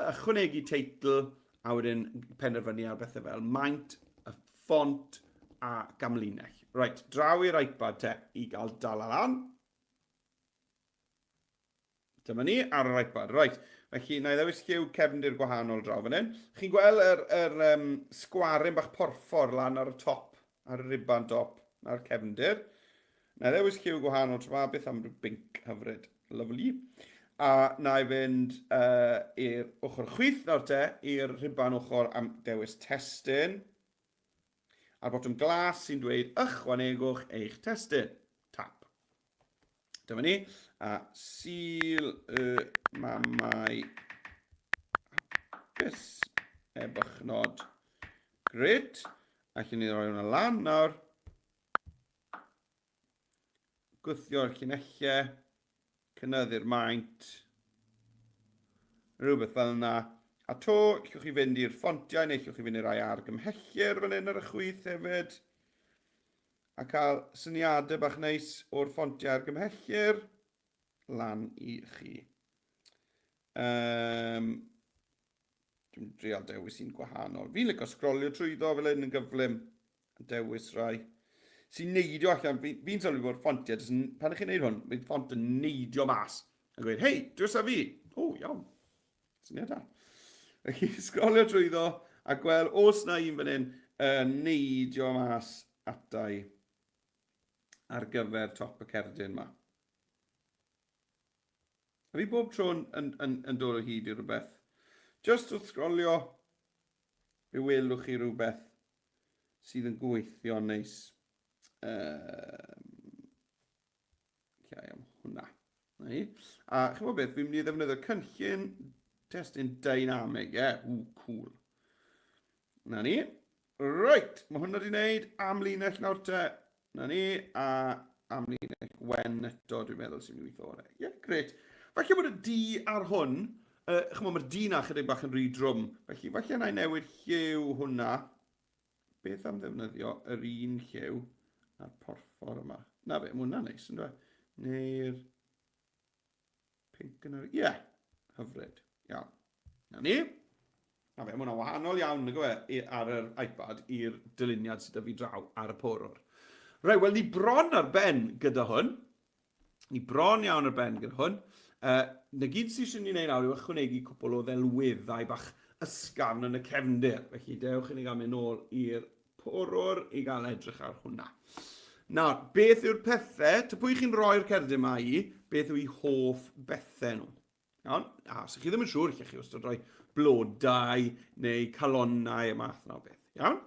Ychwanegu teitl. A wedyn penderfynu ar bethau fel maint, y ffont a gamlinell. Right, draw i'r iPad te i gael dal lan. Dyma ni ar yr iPad. Right, felly na i ddewis lliw cefndir gwahanol draw fan hyn. Chi'n gweld yr sgwaryn bach porffor lan ar y top, ar y riban top, na'r cefndir. Na i ddewis lliw gwahanol tra beth am binc hyfryd. Lovely. A na i fynd i'r ochr chwith nawr te, i'r rhiban ochr am dewis testyn. A'r botwm glas sy'n dweud ychwanegwch eich testyn. Tap. Dyma ni. A syl y mamau hapus e bychnod. Gret. Allwn ni roi hwnna lan nawr. Gwthio'r llinellau. Cynyddu'r maint. Rhywbeth fel yna. A to, llwch chi fynd i'r ffontiau neu llwch chi fynd i'r rai argymhellir fan hyn ar y chwith hefyd. A cael syniadau bach neis o'r ffontiau argymhellir lan i chi. Dwi'n drial dewis un gwahanol. Fi'n licio sgrolio trwyddo fel hyn yn gyflym. Dewis rai. Sy'n neidio allan. Fi'n sylwi bod ffontiau, pan ych chi'n neud hwn, bydd ffont yn neidio mas. A gweud, hei, dwi'n sa fi. O, iawn. Syniad da. Felly sgrolio trwyddo a gweld os na un fan hyn neidio mas atai ar gyfer top y cerdyn yma. A fi bob tro'n yn dod o hyd i rhywbeth. Just wrth sgrolio, fe welwch chi rhywbeth sydd yn gweithio neis. Am hwnna. A chi'n beth, fi'n mynd i ddefnyddio cynllun testyn dynamic, cool. Na ni. Right, mae hwnna wedi wneud am linell nawr te. Na ni, a am linell wen eto, dwi'n meddwl sy'n mynd i weithio o'r gret. Falle bod y D ar hwn, chymod mae'r D na chydig bach yn rhy drwm. Felly, falle na i newid lliw hwnna. Beth am ddefnyddio yr un lliw a'r porffor yma. Na fe, mae hwnna'n neis, ynddo? Neu'r pink yn yr... hyfryd. Iawn. Na ni. Na fe, mae hwnna'n wahanol iawn ar yr iPad i'r dyluniad sydd â fi draw ar y porwr. Rai, wel, ni bron ar ben gyda hwn. Ni bron iawn ar ben gyda hwn. Na gyd sydd eisiau ni wneud nawr yw ychwanegu cwpl o ddelweddau bach ysgafn yn y cefndir. Felly, dewch i ni gael mynd nôl i'r porwr i gael edrych ar hwnna. Nawr, beth yw'r pethau? Ta pwy chi'n roi'r cerdyn yma i, beth yw ei hoff bethau nhw? Iawn? So chi ddim yn siŵr chi os rhoi blodau neu calonnau y math yna o beth. Iawn?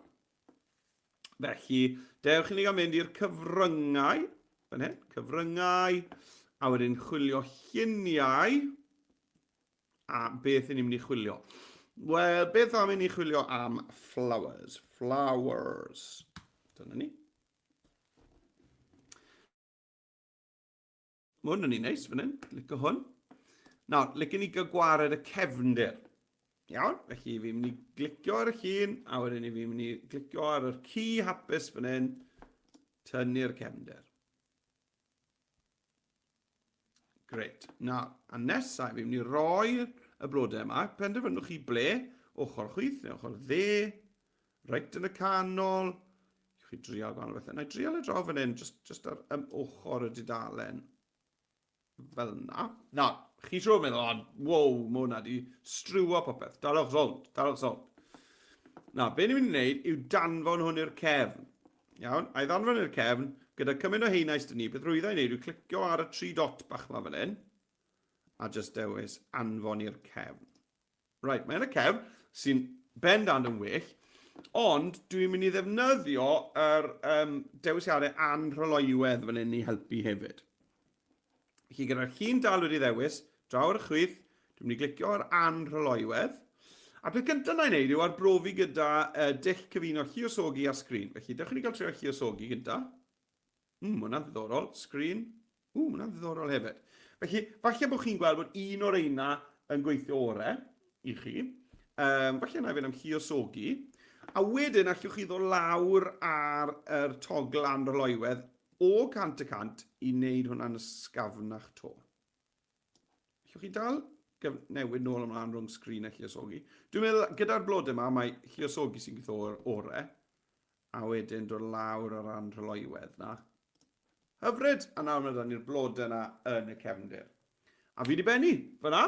Felly, dewch i ni gael mynd i'r cyfryngau. Fan hyn, cyfryngau. A wedyn chwilio lluniau. A beth ni'n mynd i chwilio? Wel, beth am i ni chwilio am flowers? Flowers. Dyna ni. Mae hwn yn un neis fan hyn. Licio hwn. Nawr, licen ni gael gwared y cefndir. Iawn, felly fi'n mynd i glicio ar y llun, a wedyn fi'n mynd i glicio ar y ci hapus fan hyn, tynnu'r cefndir. Gret. Nawr, a nesaf fi'n mynd i roi y blodau yma. Penderfynwch chi ble, ochr chwith neu ochr dde, reit yn y canol. Chi drial gwahanol bethau. Na i drial y draw fan hyn, just ar ochr y dudalen. Fel yna. Nawr, chi siŵr meddwl, wow, mae hwnna di striwo popeth. Dalwch sownd, dalwch sownd. Nawr, be ni'n mynd i wneud yw danfon hwn i'r cefn. Iawn, a i ddanfon i'r cefn, gyda cymaint o heinaist dyn ni, beth rwyddau i wneud yw clicio ar y 3 dot bach yma fan hyn, a just dewis anfon i'r cefn. Right, mae'n y cefn sy'n bendant yn well, ond dwi'n mynd i ddefnyddio yr dewisiadau anrhyloiwedd fan hyn i helpu hefyd. Felly gyda'r llun dal wedi ddewis, draw ar y chwith, dwi'n mynd i glicio ar anrhyloiwedd. A beth gyntaf na i wneud yw arbrofi gyda dull cyfuno lluosogi ar sgrin. Felly, dewch i ni gael trio lluosogi gyntaf. Mae hwnna'n ddiddorol. Sgrin. Mae hwnna'n ddiddorol hefyd. Felly, falle bod chi'n gweld bod un o'r eina yn gweithio orau i chi. Falle na i fynd am lluosogi. A wedyn allwch chi ddod lawr ar yr togl anrhyloiwedd o cant y cant i wneud hwnna'n ysgafnach to. Allwch chi dal newid nôl ymlaen rhwng sgrin a lluosogi. Dwi'n meddwl, gyda'r blodau yma, mae lluosogi sy'n gweithio orau, a wedyn dod lawr ar anrhyloiwedd na. Hyfryd, a nawr mae dan ni'r blodau yna yn y cefndir. A fi wedi benni, fyna.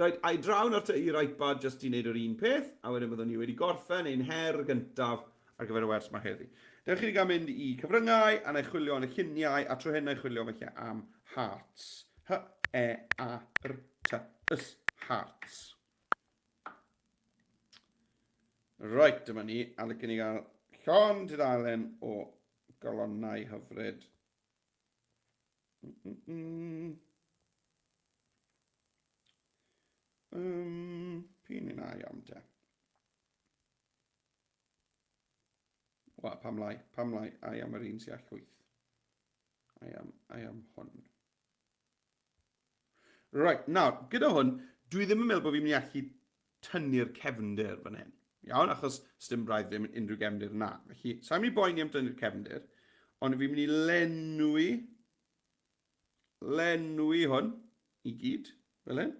Rhaid, a'i draw nawr i'r iPad jyst i wneud yr un peth, a wedyn byddwn ni wedi gorffen ein her gyntaf ar gyfer y wers mae heddi. Dewch chi gael mynd i cyfryngau, a na i chwilio am y lluniau, a tro hyn na i chwilio felly am hearts. H-E-A-R hearts. Right, dyma ni, a lycan ni gael llon dudalen o galonnau hyfryd. Pyn yna iawn te. Wel, pam lai, I am yr un sy'n allwyth. I am hwn. Right, nawr, gyda hwn, dwi ddim yn meddwl bod fi'n mynd i allu tynnu'r cefndir fan hyn. Iawn, achos stym braidd ddim unrhyw gefndir na. Felly, sa'n mynd i boeni am tynnu'r cefndir, ond fi'n mynd i lenwi hwn i gyd, fel hyn.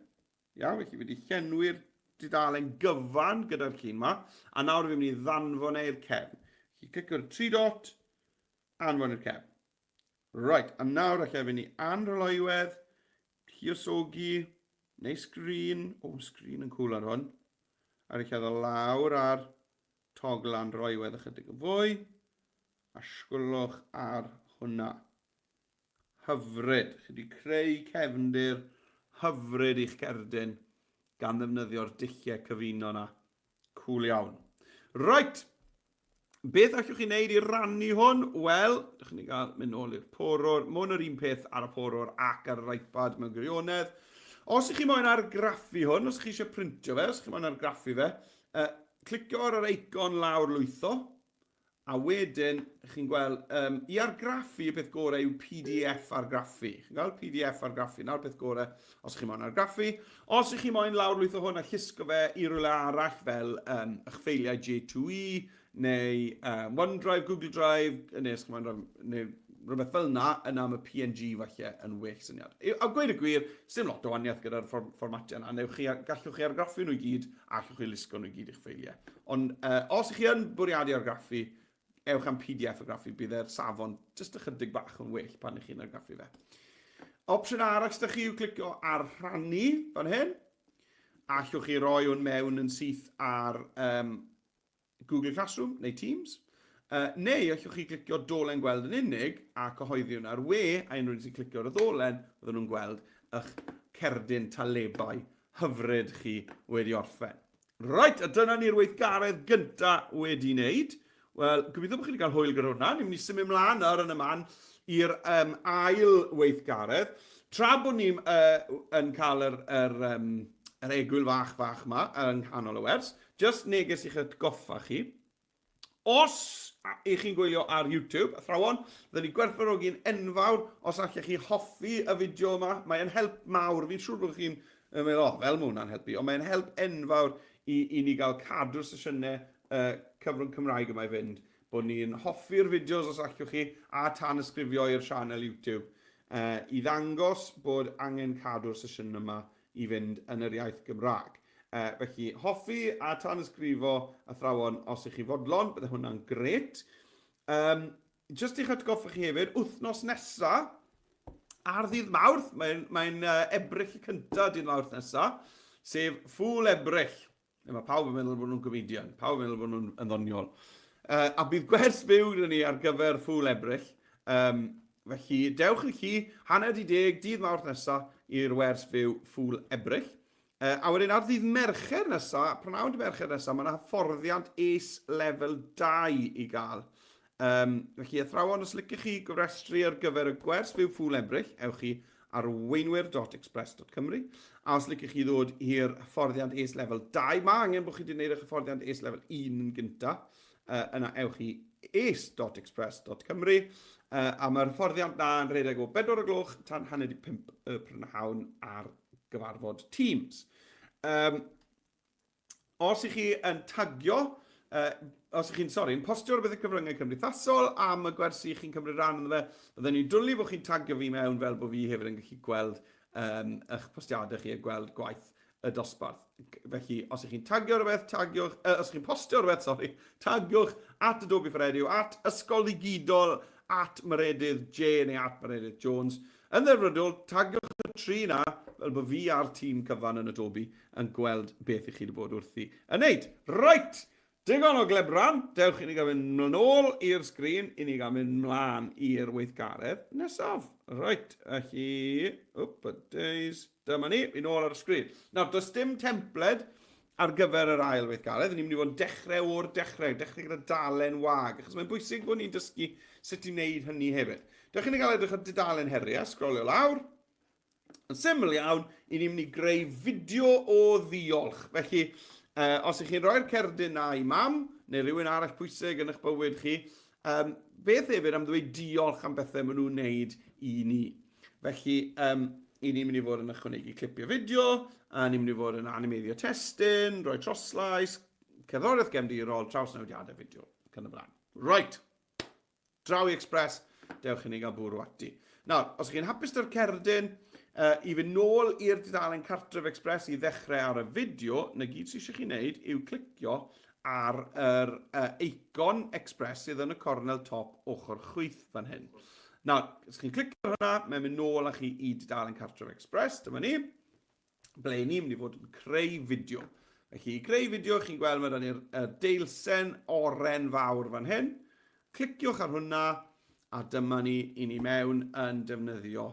Iawn, felly fi wedi llenwi'r dudalen gyfan gyda'r llun yma, a nawr fi'n mynd i ddanfon i'r cefn. Felly, clicio'r 3 dot, anfon i'r cefn. Right, a nawr allai fynd i anroloiwedd, lluosogi, neu sgrin, sgrin yn cwl ar hwn, a allai ddod lawr ar togl anroloiwedd ychydig yn fwy, a sgwlwch ar hwnna. Hyfryd, chi wedi creu cefndir hyfryd i'ch cerdyn gan ddefnyddio'r dulliau cyfuno yna. Cwl iawn. Right, beth allwch chi wneud i rannu hwn? Wel, ydych chi'n cael mynd nôl i'r porwr. Mae hwn yr un peth ar y porwr ac ar yr iPad mewn gwirionedd. Os ych chi moyn argraffu hwn, os ych chi eisiau printio fe, os ych chi moyn argraffu fe, clicio ar yr eicon lawr lwytho, a wedyn, chi'n gweld, i argraffu y peth gorau yw PDF argraffu. Chi'n gweld PDF argraffu, nawr peth gorau os ych chi moyn argraffu. Os ych chi moyn lawr lwytho hwn a llusgo fe i rhywle arall fel eich ffeiliau J2E, neu OneDrive, Google Drive, neu rhywbeth fel yna, yna mae PNG falle yn well syniad. A gweud y gwir, sy'n lot o waniaeth gyda'r fformatau yna. Gallwch chi argraffu nhw i gyd, a allwch chi lusgo nhw i gyd i'ch ffeiliau. Ond os ych chi yn bwriadu argraffu, ewch am PDF argraffu, bydd e'r safon jyst ychydig bach yn well pan ych chi'n argraffu fe. Opsiwn arall sydd chi yw clicio ar rhannu fan hyn. Allwch chi roi hwn mewn yn syth ar Google Classroom neu Teams. Neu allwch chi clicio dolen gweld yn unig a cyhoeddi hwn ar we, a unrhyw sy'n clicio ar y dolen, fydden nhw'n gweld eich cerdyn talebau hyfryd chi wedi orffen. Right, a dyna ni'r weithgaredd gyntaf wedi wneud. Wel, gobeithio bod chi wedi cael hwyl gyda hwnna. Ni'n mynd i symud mlaen ar yn y man i'r ail weithgaredd. Tra bod ni'n cael yr egwyl fach yma yng nghanol y wers, just neges i'ch atgoffa chi. Os ych chi'n gwylio ar YouTube, athrawon, fydden ni gwerthfawrogi'n enfawr os allech chi hoffi y fideo yma. Mae'n help mawr, fi'n siŵr bod chi'n meddwl, fel mae hwnna'n helpu, ond mae'n help enfawr i ni gael cadw'r sesiynau cyfrwng Cymraeg yma i fynd, bod ni'n hoffi'r fideos os allwch chi a tan ysgrifio i'r sianel YouTube i ddangos bod angen cadw'r sesiwn yma i fynd yn yr iaith Gymraeg. Felly, hoffi a tan ysgrifo athrawon os ych chi fodlon, bydde hwnna'n gret. Just i'ch atgoffa chi hefyd, wythnos nesa, ar ddydd Mawrth, mae'n ebrych y cyntaf dydd Mawrth nesa, sef ffwl ebrych. Mae pawb yn meddwl bod nhw'n comedian, pawb yn meddwl bod nhw'n ddoniol. A bydd gwers fyw gyda ni ar gyfer ffwl ebrych. Felly, dewch i chi, 9:10, dydd Mawrth nesa, i'r wers fyw ffwl ebrych. A wedyn ar ddydd Mercher nesa, prynawn Mercher nesa, mae yna hyfforddiant lefel 2 i gael. Felly, athrawon, os licech chi gofrestru ar gyfer y gwers fyw ffwl ebrych, ewch chi ar weinwyr.express.cymru. A os licech chi ddod i'r hyfforddiant lefel 2, mae angen bod chi wedi gwneud eich hyfforddiant lefel 1 yn gyntaf. Yna ewch chi ace.express.cymru. A mae'r hyfforddiant na yn rhedeg o 4 o'r gloch tan 4:05 y prynhawn ar gyfarfod Teams. Os ych chi yn tagio, os ych chi'n postio rhywbeth y cyfryngau cymdeithasol am y gwersi chi'n cymryd rhan yn fe, bydden ni'n dwlu bod chi'n tagio fi mewn fel bod fi hefyd yn gallu gweld eich postiadau chi a gweld gwaith y dosbarth. Felly, os ych chi'n tagio rhywbeth, os ych chi'n postio rhywbeth, tagiwch at Adobe for Edu, at Ysgol Ddigidol, at Meredydd J neu at Meredydd Jones. Yn dderfrydol, tagiwch y 3 na, fel bod fi a'r tîm cyfan yn Adobe yn gweld beth ych chi wedi bod wrthi yn neud. Right! Digon o glebran, dewch i ni gael mynd nôl i'r sgrin, i ni gael mynd mlaen i'r weithgaredd nesaf. Right, felly, days, dyma ni, i nôl ar y sgrin. Nawr, does dim templed ar gyfer yr ail weithgaredd, ni'n mynd i fod yn dechrau o'r dechrau gyda dalen wag, achos mae'n bwysig bod ni'n dysgu sut i wneud hynny hefyd. Dewch i ni gael edrych ar dudalen heriau, sgrolio lawr. Yn syml iawn, i ni'n mynd i greu fideo o ddiolch. Felly, os ych chi'n rhoi'r cerdyn na i mam, neu rhywun arall pwysig yn eich bywyd chi, beth hefyd am ddweud diolch am bethau maen nhw'n wneud i ni. Felly, i ni'n mynd i fod yn ychwanegu clipio fideo, a ni'n mynd i fod yn animeiddio testyn, rhoi troslais, cerddoriaeth gefndirol, trawsnewdiadau fideo, cyn y blaen. Right, draw i Express, dewch i ni gael bwrw ati. Nawr, os ych chi'n hapus dy'r cerdyn, i fynd nôl i'r dudalen cartref Express i ddechrau ar y fideo, na gyd sydd eisiau chi wneud yw clicio ar yr eicon Express sydd yn y cornel top ochr chwith fan hyn. Nawr, os chi'n clicio ar hwnna, mae'n mynd nôl â chi i dudalen cartref Express, dyma ni, ble ni'n mynd i fod yn creu fideo. Felly, i creu fideo, chi'n gweld mae ni'r deilsen oren fawr fan hyn. Cliciwch ar hwnna, a dyma ni i ni mewn yn defnyddio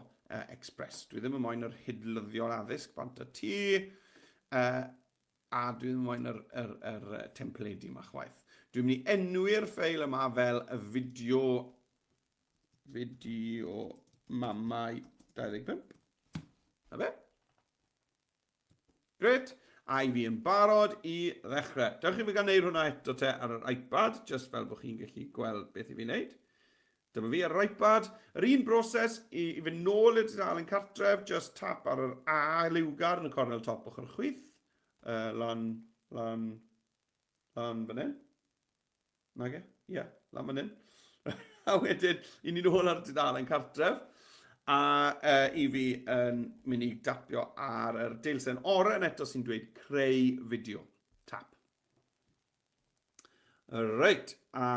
Express. Dwi ddim yn moyn yr hydlyddio'r addysg bant y ti, a dwi ddim yn moyn yr templedi yma chwaith. Dwi'n mynd i enwi'r ffeil yma fel y fideo Mamau 25. Na be? Gret. A i fi yn barod i ddechrau. Dewch i fi gael neud hwnna eto te ar yr iPad, just fel bod chi'n gallu gweld beth i fi wneud. Dyma fi ar yr iPad. Yr un broses i fynd nôl i'r dudalen cartref, just tap ar yr A liwgar yn y cornel top ochr chwith. Lan fan hyn. Nage? Ie, lan fan hyn. A wedyn, i ni nôl ar y dudalen cartref. A i fi yn mynd i tapio ar yr deilsen oren eto sy'n dweud creu fideo. Tap. Reit, a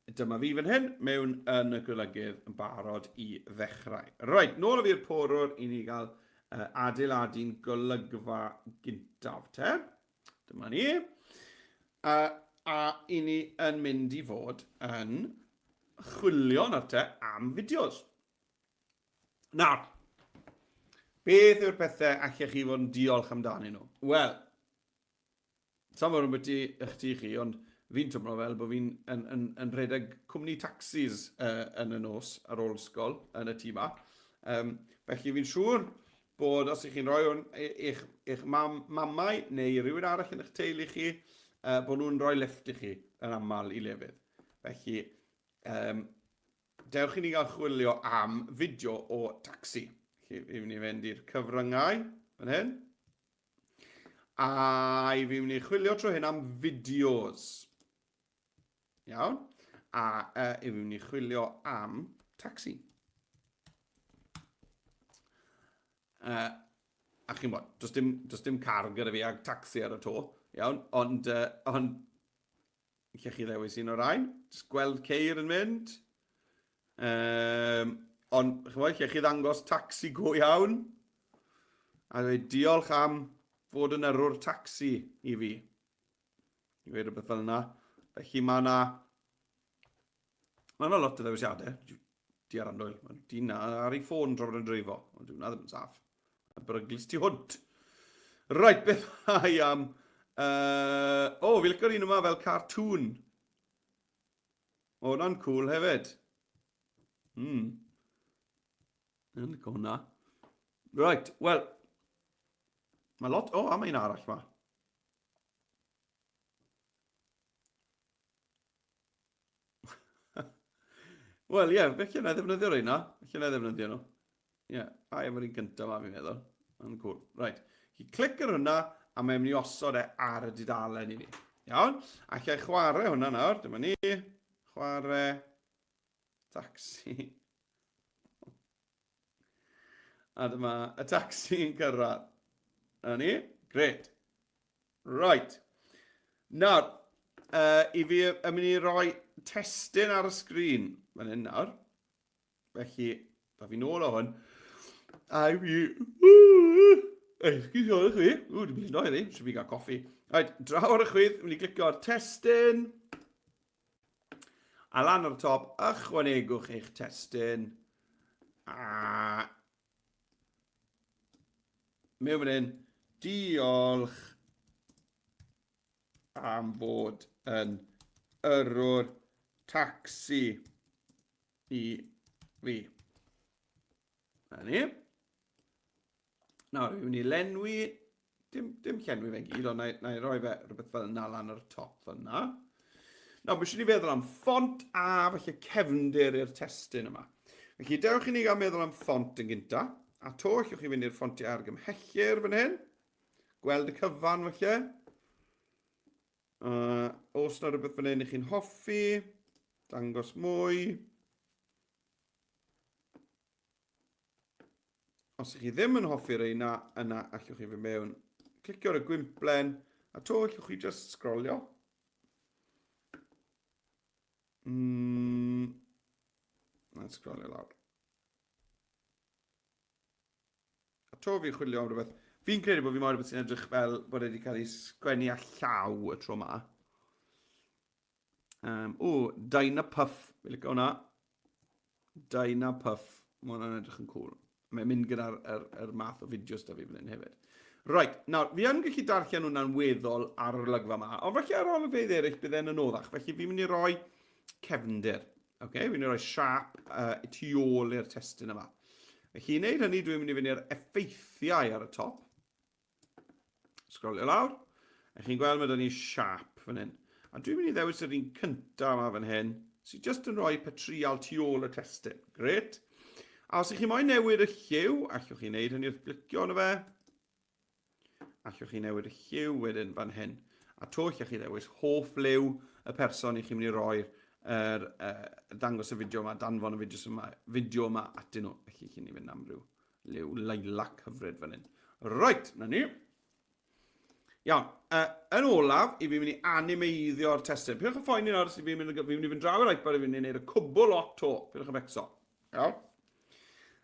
dyma fi fan hyn, mewn yn y golygydd yn barod i ddechrau. Reit, nôl o fi'r porwr i ni gael adeiladu'n golygfa gyntaf te. Dyma ni. A i ni yn mynd i fod yn chwilio nawr te am fideos. Nawr, beth yw'r pethau allech chi fod yn diolch amdanyn nhw? Wel, sa'n fawr yn byti eich ti chi, ond fi'n tymlo fel bod fi'n yn rhedeg cwmni taxis yn y nos ar ôl ysgol yn y tŷ yma. Felly fi'n siŵr bod os ych chi'n rhoi hwn i'ch mamau neu rhywun arall yn eich teulu chi, bod nhw'n rhoi lift i chi yn aml i lefydd. Felly, dewch i ni gael chwilio am fideo o taxi. Felly, i fynd i fynd i'r cyfryngau fan hyn. A i fi mynd i chwilio tro hyn am fideos. Iawn. A i fi mynd i chwilio am taxi. A chi'n bod, does dim car gyda fi ag taxi ar y to. Iawn. Ond lle chi ddewis un o'r rhain. Just gweld ceir yn mynd. Ond lle chi ddangos taxi go iawn. A dweud diolch am fod yn yrwr taxi i fi. I dweud rhywbeth fel yna. Felly mae yna lot o ddewisiadau. Di ar andwyl. Di na ar ei ffôn dro bod yn dreifo. Ond dwi'n ddim yn saff. A bryglis ti hwnt. Right, beth ai am... fi licio'r un yma fel cartoon. O, hwnna'n cool hefyd. Yn licio hwnna. Right, wel... Mae lot... a mae un arall ma. Wel, ie, felly yna ddefnyddio rhaid yna. Felly yna ddefnyddio nhw. Ie, a efo'r un gyntaf ma fi'n meddwl. Yn cool. Right. Chi clic ar hwnna, a mae'n mynd i osod ar y dudalen i ni. Iawn? A lle chwarae hwnna nawr. Dyma ni. Chwarae. Taxi. A dyma y taxi'n cyrraedd. Yna ni. Gret. Right. Nawr, i fi yn mynd i roi testyn ar y sgrin. Fan hyn nawr. Felly, da fi nôl o hwn. A i fi... Excuse chi. Dwi'n mynd i ddoi, fi. Siw fi gael coffi. Right, draw ar y chwith, mynd i glicio ar testyn. A lan ar y top, ychwanegwch eich testyn. A mewn fan hyn, diolch am fod yn yrwr tacsi i fi. Na ni. Nawr, fi'n mynd i lenwi, dim llenwi fe gyd, ond na i roi fe rhywbeth fel yna lan ar y top fel yna. Nawr, beth sy'n ni feddwl am ffont a falle cefndir i'r testyn yma. Felly, dewch i ni gael meddwl am ffont yn gynta, a to allwch chi fynd i'r ffontiau argymhellir fan hyn. Gweld y cyfan falle. Os na rhywbeth fan hyn i chi'n hoffi, dangos mwy. Os ych chi ddim yn hoffi'r yna allwch chi fynd mewn, clicio ar y gwimplen, a to allwch chi just sgrolio. Na'n sgrolio lawr. A to fi chwilio am rhywbeth. Fi'n credu bod fi mor rhywbeth sy'n edrych fel bod wedi cael ei sgwennu a llaw y tro yma. Dyna Puff. Fi'n licio hwnna. Dyna Puff. Mae hwnna'n edrych yn cool. Mae'n mynd gyda'r math o fideos da fi fan hyn hefyd. Right, nawr, fi yn gallu darllen hwnna'n weddol ar y lygfa yma, ond felly ar ôl y feidd eraill bydd e'n anoddach, felly fi'n mynd i roi cefndir. Okay? Fi'n mynd i roi siap tu ôl i'r testyn yma. Felly i wneud hynny, dwi'n mynd i fynd i'r effeithiau ar y top. Sgrolio lawr. A chi'n gweld mae 'da ni siap fan hyn. A dwi'n mynd i ddewis yr un cyntaf yma fan hyn, sy'n just yn rhoi petrial tu ôl y testyn. Gret. A os ych chi moyn newid y lliw, allwch chi wneud hynny wrth glicio arno fe. Allwch chi newid y lliw wedyn fan hyn. A to allwch chi ddewis hoff liw y person i chi'n mynd i roi'r dangos y fideo yma, danfon y fideo yma atyn nhw. Felly chi'n mynd am ryw liw lilac hyfryd fan hyn. Right, na ni. Iawn, yn olaf, i fi'n mynd i animeiddio'r testyn. Pidwch yn ffoen i'n ors i fi'n mynd i fynd draw i'r iPad i fi'n mynd i wneud y cwbl o to. Pidwch yn becso. Iawn.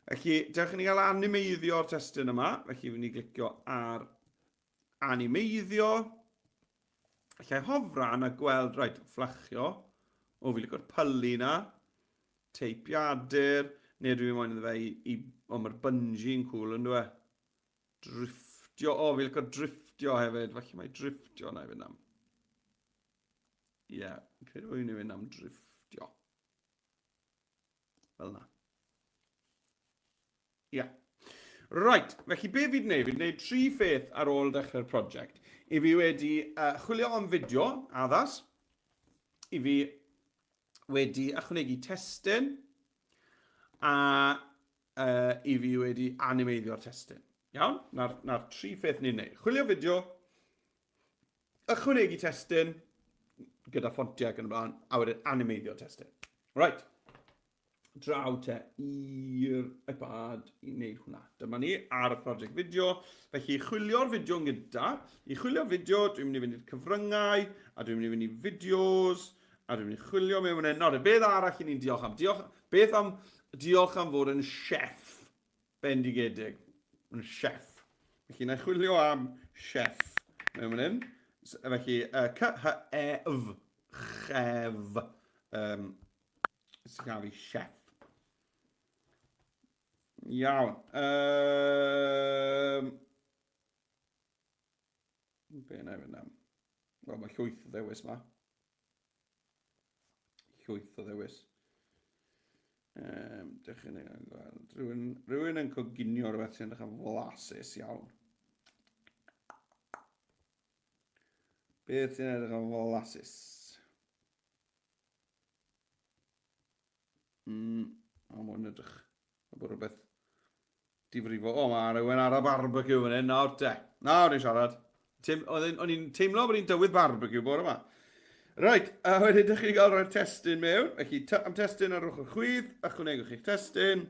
Felly, dewch i ni gael animeiddio'r testyn yma. Felly, fi'n mynd i glicio ar animeiddio. Felly, hofran a gweld, rhaid, fflachio. Fi'n licio'r pylu na. Teipiadur. Neu dwi'n moyn iddo fe mae'r bungee yn cool yn dweud. Driftio. Fi'n licio'r driftio hefyd. Felly, mae driftio na i fynd am. Ie, credu bod fi'n fynd am driftio. Fel na. Ie. Right, felly be fi'n gwneud? Fi'n gwneud 3 pheth ar ôl dechrau'r prosiect. I fi wedi chwilio am fideo, addas. I fi wedi ychwanegu testyn. A i fi wedi animeiddio'r testyn. Iawn? Na'r 3 pheth ni'n gwneud. Chwilio fideo, ychwanegu testyn, gyda ffontiau ac yn y blaen, a wedyn animeiddio'r testyn. Right. Draw te i'r iPad i wneud hwnna. Dyma ni ar y prosiect fideo. Felly chwilio'r fideo yn gynta. I chwilio fideo, dwi'n mynd i fynd i'r cyfryngau, a dwi'n mynd i fynd i fideos, a dwi'n mynd i chwilio mewn hynny. Nawr, beth arall i ni'n diolch am? Diolch am fod yn chef bendigedig. Yn chef. Felly, na chwilio am chef mewn hynny. Felly, C-H-E-F. Chef. Sy'n cael fi chef. Iawn. Be na fynd am? Wel, mae llwyth o ddewis yma. Llwyth o ddewis. Dechrau ni gweld. Rhywun yn coginio rhywbeth sy'n edrych am flasus iawn. Beth sy'n edrych am flasus? Mae'n edrych. Mae bod rhywbeth difrifo. Mae rhywun ar y barbecue fan hyn. Nawr te. Nawr ni'n siarad. O'n i'n teimlo bod ni'n dywydd barbecue bore yma. Right, a wedyn ydych chi gael rhoi'r testyn mewn. Felly, am testyn ar ochr chwith, ychwanegwch eich testyn.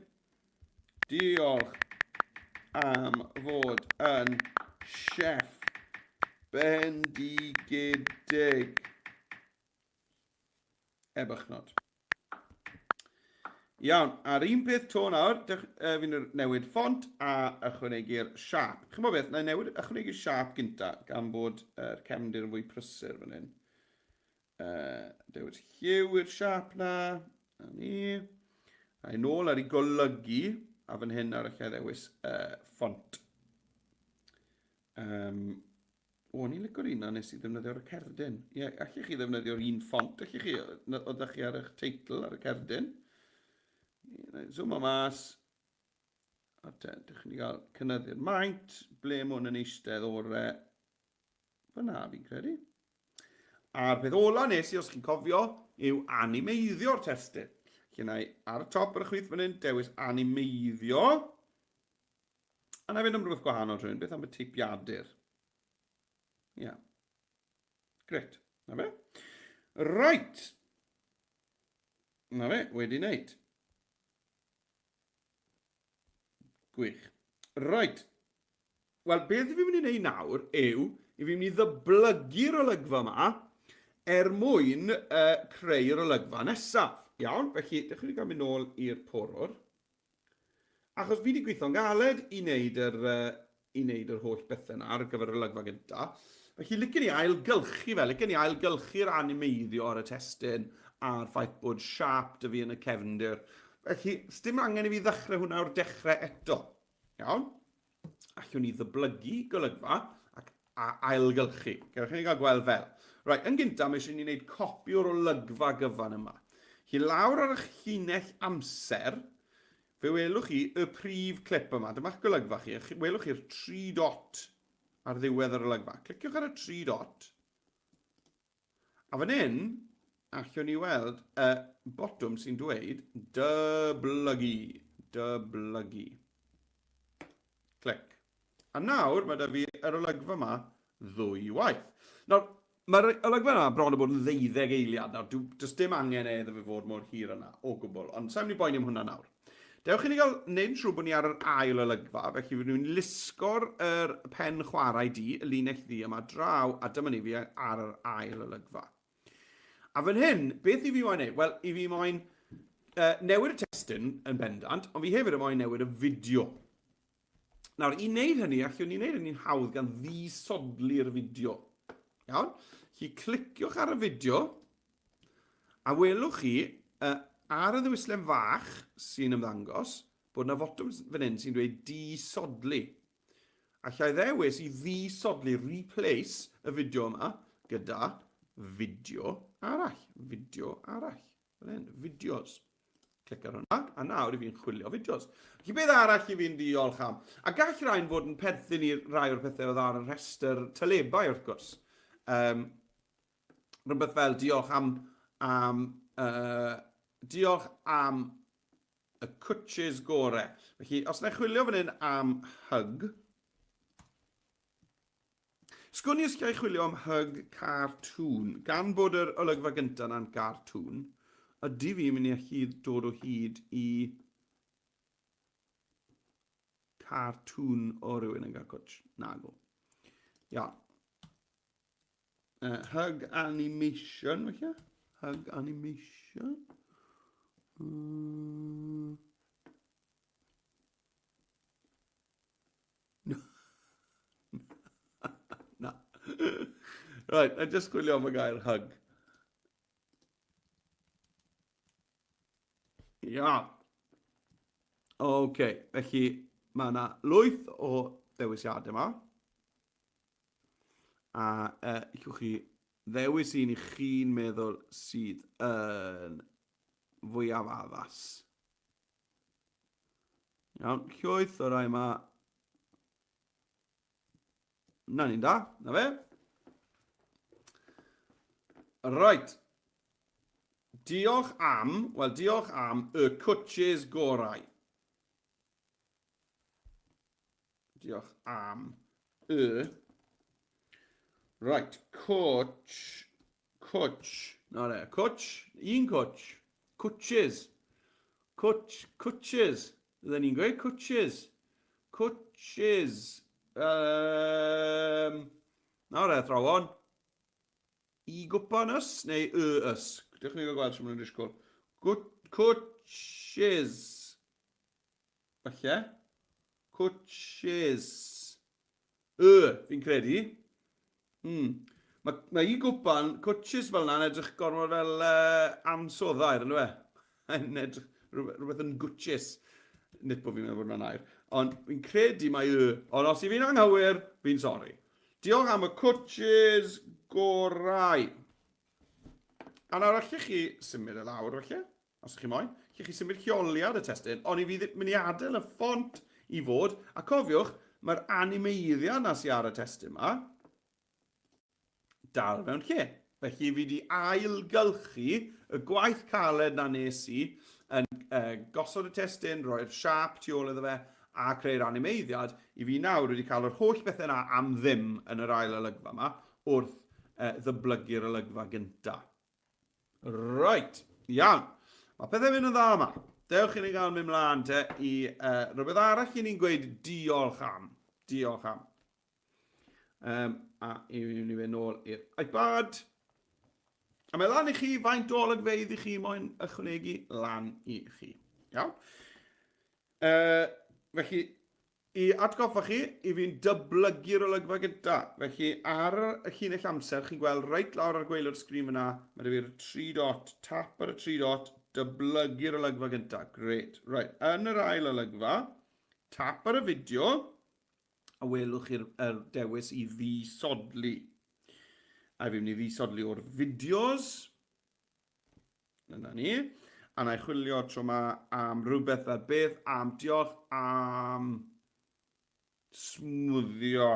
Diolch am fod yn chef bendigedig. Ebychnod. Iawn, a'r un peth to nawr, fi'n newid font a ychwanegu'r siap. Chymod beth, na newid ychwanegu'r siap gynta, gan bod yr cefndir yn fwy prysur fan hyn. Dewis lliw i'r siap na, a ni. A nôl ar ei golygu, a fan hyn ar eich ddewis font. Ni'n licio'r un na nes i ddefnyddio'r cerdyn. Ie, allech chi ddefnyddio'r un font, allech chi, oeddech chi ar eich teitl ar y cerdyn. Zoom o mas. A ydych chi'n cael cynyddu'r maint, ble mae hwn yn eistedd o'r fyna fi'n credu. A'r peth ola nes i, os chi'n cofio, yw animeiddio'r testyn. Felly na i ar y top yr chwith fan hyn, dewis animeiddio. A na fynd am rhywbeth gwahanol rhywun, beth am y teipiadur. Ia. Gret. Na fe? Right. Na fe, wedi wneud. Gwych. Right. Wel, beth fi'n mynd i wneud nawr yw, i fi'n mynd i ddyblygu'r olygfa yma mwyn creu'r olygfa nesaf. Iawn, felly, dechrau ni gael mynd nôl i'r porwr. Achos fi wedi gweithio'n galed i wneud yr holl bethau yna ar gyfer yr olygfa gynta. Felly, licen ni ailgylchu fel, licen ni ailgylchu'r animeiddio ar y testyn a'r ffaith bod siap dy fi yn y cefndir. Felly, dim angen i fi ddechrau hwnna o'r dechrau eto. Iawn? Allwn ni ddyblygu golygfa ac ailgylchu. Gewch chi gael gweld fel. Right, yn gyntaf, mae eisiau ni wneud copi o'r olygfa gyfan yma. Chi lawr ar eich llinell amser, fe welwch chi y prif clip yma. Dyma'ch golygfa chi. Welwch chi'r 3 dot ar ddiwedd yr olygfa. Cliciwch ar y 3 dot. A fan hyn, allwn ni weld y botwm sy'n dweud dyblygu. Dyblygu. Clic. A nawr mae 'da fi yr olygfa yma ddwy waith. Nawr, mae'r olygfa yma bron o bod yn 12 eiliad. Nawr, does dim angen iddo fe fod mor hir yna, o gwbl. Ond sa'n mynd i boeni am hwnna nawr. Dewch i ni gael neud siŵr bod ni ar yr ail olygfa, felly fydd nhw'n lusgo'r pen chwarae di, y linell ddi yma draw, a dyma ni fi ar yr ail olygfa. A fan hyn, beth i fi moyn neud? Wel, i fi moyn newid y testyn yn bendant, ond fi hefyd yn moyn newid y fideo. Nawr, i wneud hynny, allwn ni wneud hynny'n hawdd gan ddisodli'r fideo. Iawn? Chi cliciwch ar y fideo, a welwch chi ar y ddewislen fach sy'n ymddangos, bod yna fotwm fan hyn sy'n dweud disodli. Allai ddewis i ddisodli, replace y fideo yma gyda fideo arall. Fideo arall. Fan hyn, fideos. Clic ar hwnna, a nawr i fi'n chwilio fideos. Felly beth arall i fi'n diolch am? A gall rhain fod yn perthyn i rai o'r pethau oedd ar y rhestr telebau wrth gwrs. Rhywbeth fel diolch am y cwtches gorau. Felly, os na chwilio fan hyn am hug, sgwn i os gael chwilio am hug cartoon, gan bod yr olygfa gyntaf na'n cartoon, ydy fi'n mynd i allu dod o hyd i cartoon o rywun yn cael cwtch. Nago. Ia. Hug animation, felly? Hug animation. Na. Right, na just chwilio am y gair hug. Ia. OK, felly mae yna lwyth o ddewisiadau yma. A allwch chi ddewis un i chi'n meddwl sydd yn fwyaf addas. Iawn, llwyth o rai yma. Na ni'n da, na fe. Right. Diolch am y cwtches gorau. Diolch am y. Right, cwtch. Na re, cwtch, un cwtch. Cwtches. Cwtches. Ydyn ni'n gweud cwtches. Cwtches. Na re, athrawon. I gwpan ys neu y ys? Dewch ni gael gweld sy'n mynd i'n disgwyl. Coaches. Falle. Coaches. Fi'n credu. Mae I gwpan, coaches fel yna'n edrych gormod fel amsoddair, yn dwi? Yn edrych rhywbeth yn gwtchus. Nid bod fi'n meddwl bod yna'n air. Ond fi'n credu mae Ond os i fi'n anghywir, fi'n sori. Diolch am y coaches gorau. A nawr allech chi symud y lawr, felly, os ych chi moyn. Allech chi symud lleoliad y testyn, ond i fi mynd i adael y ffont i fod. A cofiwch, mae'r animeiddiau na sy ar y testyn yma dal mewn lle. Felly fi wedi ailgylchu y gwaith caled na nes i yn gosod y testyn, roi'r siap tu ôl iddo fe, a creu'r animeiddiad, i fi nawr wedi cael yr holl bethau yna am ddim yn yr ail olygfa yma, wrth ddyblygu'r olygfa gynta. Right, iawn. Mae pethau mynd yn dda yma. Dewch i ni gael mynd mlaen te i rhywbeth arall i ni'n gweud diolch am. Diolch am. A i ni fynd nôl i'r iPad. A mae lan i chi faint o olygfeydd i chi moyn ychwanegu lan i chi. Iawn? Felly, i atgoffa chi, i fi'n dyblygu'r olygfa gynta. Felly, ar y llinell amser, chi'n gweld reit lawr ar gwaelod sgrin fyna, mae da fi'r 3 dot, tap ar y 3 dot, dyblygu'r olygfa gynta. Great. Right. Yn yr ail olygfa, tap ar y fideo, a welwch chi'r dewis i ddisodli. A fi'n mynd i ddisodli o'r fideos. Dyna ni. A na i chwilio tro yma am rhywbeth fel beth am diolch am smwddio.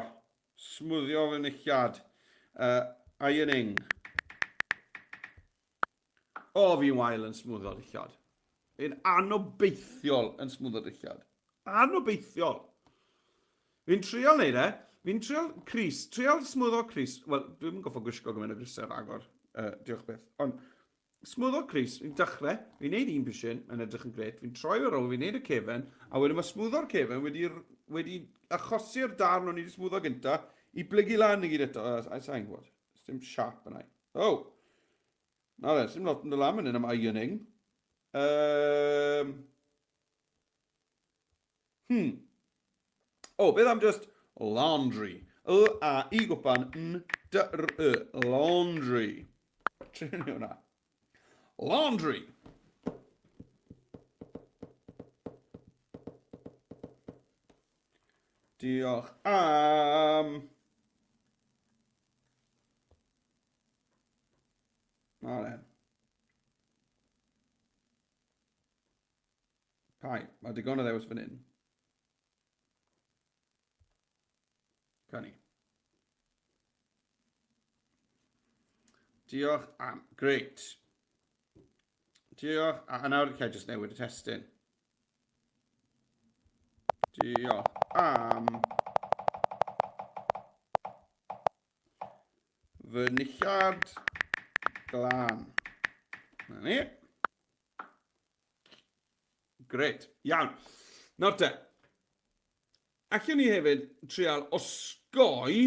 Smwddio fynulliad. Ironing. O, fi'n wael yn smwddio dillad. Fi'n anobeithiol yn smwddio dillad. Anobeithiol. Fi'n trial neud e. Fi'n trial Cris. Trial smwddio Cris. Wel, dwi'n goffo gwisgo gymaint o grisau agor. Diolch beth. Ond smwddio Cris, fi'n dechrau. Fi'n neud un bysyn yn edrych yn gret. Fi'n troi ar ôl, fi'n neud y cefen. A wedyn mae smwddo'r cefen wedi achosi'r darn o'n i wedi smwddio gynta i blygu lan i gyd eto. A sa'n gwybod. Dim siap yna. O! Na le, dim lot yn dy lam yn am ironing. O, beth am just laundry. I gwpan N-D-R-Y. Laundry. Trin ni hwnna. Laundry. Diolch am... Pai, mae digon o ddewis fan hyn. Cani. Diolch am... Great. Diolch... A nawr lle jyst newid y testyn. Diolch am... Fynulliad glan. Na ni. Great. Iawn. Nawr te. Allwn ni hefyd trial osgoi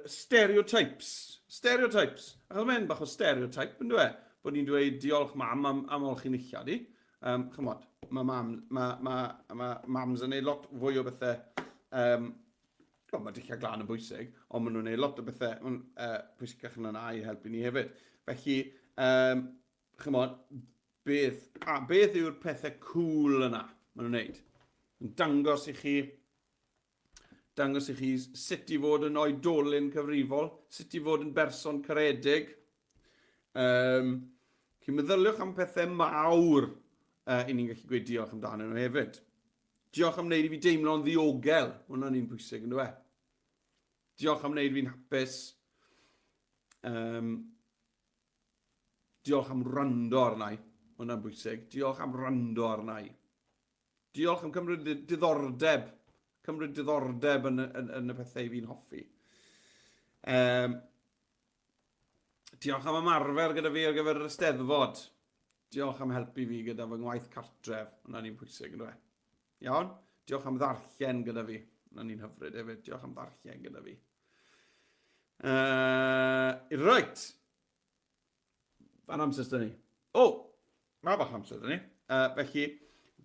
stereotypes. Stereotypes. Achos mae'n bach o stereotype, yn dweud? Bod ni'n dweud diolch mam am ôl chi'n illad i. Chymod, mae mams yn neud lot fwy o bethau. Mae dillad glan yn bwysig, ond maen nhw'n neud lot o bethau pwysicach yn yna i helpu ni hefyd. Felly, chymod, beth yw'r pethau cool yna maen nhw'n neud? Yn dangos i chi sut i fod yn oedolyn cyfrifol, sut i fod yn berson caredig. Chi'n meddyliwch am pethau mawr i ni'n gallu gweud diolch amdano nhw hefyd. Diolch am wneud i fi deimlo'n ddiogel, hwnna'n un pwysig yn dweud. Diolch am wneud fi'n hapus. Diolch am wrando arna i, hwnna'n bwysig. Diolch am wrando arna i. Diolch am cymryd diddordeb. Cymryd diddordeb yn y pethau fi'n hoffi. Diolch am ymarfer gyda fi ar gyfer yr Eisteddfod. Diolch am helpu fi gyda fy ngwaith cartref. Hwna'n un pwysig yn dweud. Iawn? Diolch am ddarllen gyda fi. Hwna'n un hyfryd hefyd. Diolch am ddarllen gyda fi. Right. Fan amser sydd ni. O! Mae bach amser sydd ni. Felly,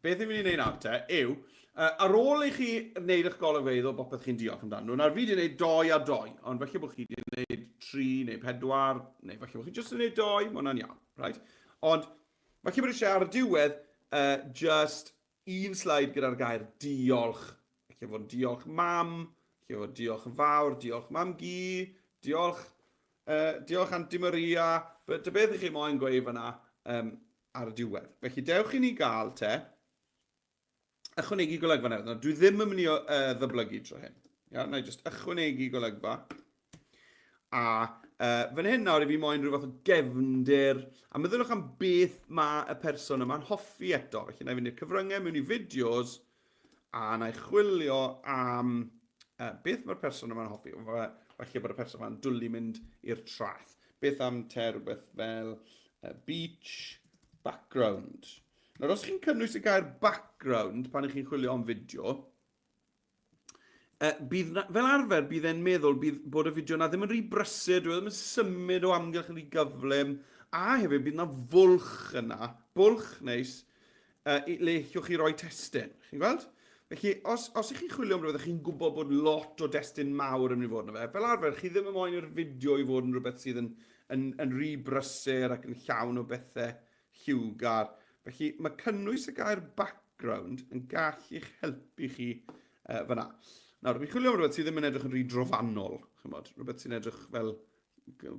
beth yw'n mynd i wneud nawr te yw, ar ôl i chi wneud eich golygfeydd o bopeth chi'n diolch amdano, nawr fi wedi wneud 2 a 2, ond felly bod chi wedi wneud 3 neu 4, neu felly bod chi jyst yn wneud 2, mae hwnna'n iawn, right? Ond felly bod eisiau ar y diwedd just un slide gyda'r gair diolch. Felly fod diolch mam, felly fod diolch yn fawr, diolch mam gi, diolch Aunty Maria, dy beth ych chi moyn gweud fyna ar y diwedd. Felly dewch i ni gael te, ychwanegu golygfa newydd. Dwi ddim yn mynd i ddyblygu tro hyn. Na i just ychwanegu golygfa. A fan hyn nawr i fi moyn rhywbeth o gefndir. A meddylwch am beth mae y person yma'n hoffi eto. Felly na i fynd i'r cyfryngau mewn i fideos. A na i chwilio am beth mae'r person yma'n hoffi. Felly bod y person yma'n dwlu mynd i'r traeth. Beth am te rhywbeth fel beach background. Nawr, os chi'n cynnwys y gair background pan ych chi'n chwilio am fideo, fel arfer bydd e'n meddwl bod y fideo na ddim yn rhy brysur, dwi ddim yn symud o amgylch yn rhy gyflym, a hefyd bydd yna fwlch yna, bwlch neis, le allwch chi roi testyn. Chi'n gweld? Felly, os ych chi'n chwilio am rhywbeth, chi'n gwybod bod lot o destyn mawr yn mynd i fod yna fe, fel arfer, chi ddim yn moyn i'r fideo i fod yn rhywbeth sydd yn rhy brysur ac yn llawn o bethau lliwgar. Felly, mae cynnwys y gair background yn gallu eich helpu chi fyna. Nawr, fi'n chwilio am rhywbeth sydd ddim yn edrych yn rhy drofannol. Rhywbeth sy'n edrych fel,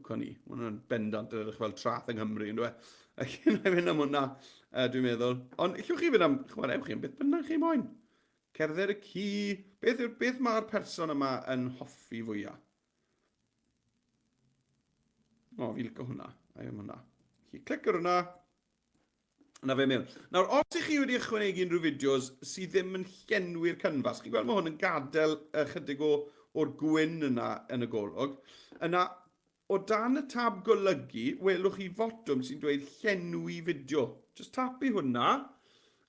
cwni, mae'n bendant yn edrych fel trath yng Nghymru, yn dweud. Ac yn mynd am hwnna, dwi'n meddwl. Ond allwch chi fynd am, ewch chi, beth bynnag chi moyn. Cerdded y ci, beth mae'r person yma yn hoffi fwyaf? O, fi licio hwnna. Chi clic ar hwnna. Na fe mewn. Nawr, os ych chi wedi ychwanegu unrhyw fideos sydd ddim yn llenwi'r canfas, chi'n gweld mae hwn yn gadael ychydig o'r gwyn yna yn y golwg. Yna, o dan y tab golygu, welwch chi fotwm sy'n dweud llenwi fideo. Just tapu hwnna,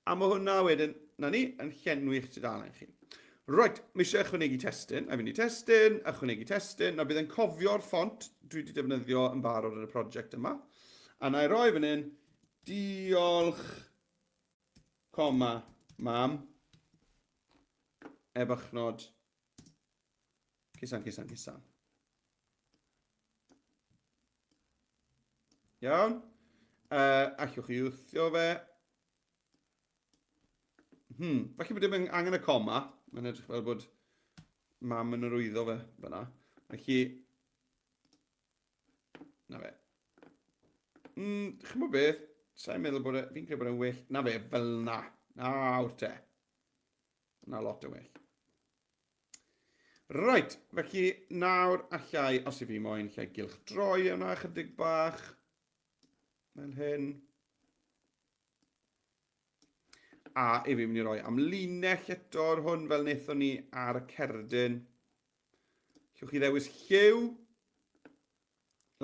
a mae hwnna wedyn, na ni, yn llenwi'ch tudalen chi. Right, mi eisiau ychwanegu testyn, a fynd i testyn, ychwanegu testyn, na bydd yn cofio'r ffont dwi wedi defnyddio yn barod yn y prosiect yma. A na i roi fan hyn, diolch, mam, ebychnod, cusan. Iawn. Allwch chi wthio fe. Felly bod dim angen y coma. Mae'n edrych fel bod mam yn arwyddo fe fyna. Felly, na fe. Chymod beth? Sa'n meddwl bod fi'n credu bod e'n well. Na fe, fel na. Nawr te. Na lot o well. Right, felly nawr allai, os i fi moyn, allai gylch droi yna chydig bach. Fel hyn. A i fi mynd i roi am linell eto ar hwn fel wnaethon ni ar y cerdyn. Llwch chi ddewis lliw.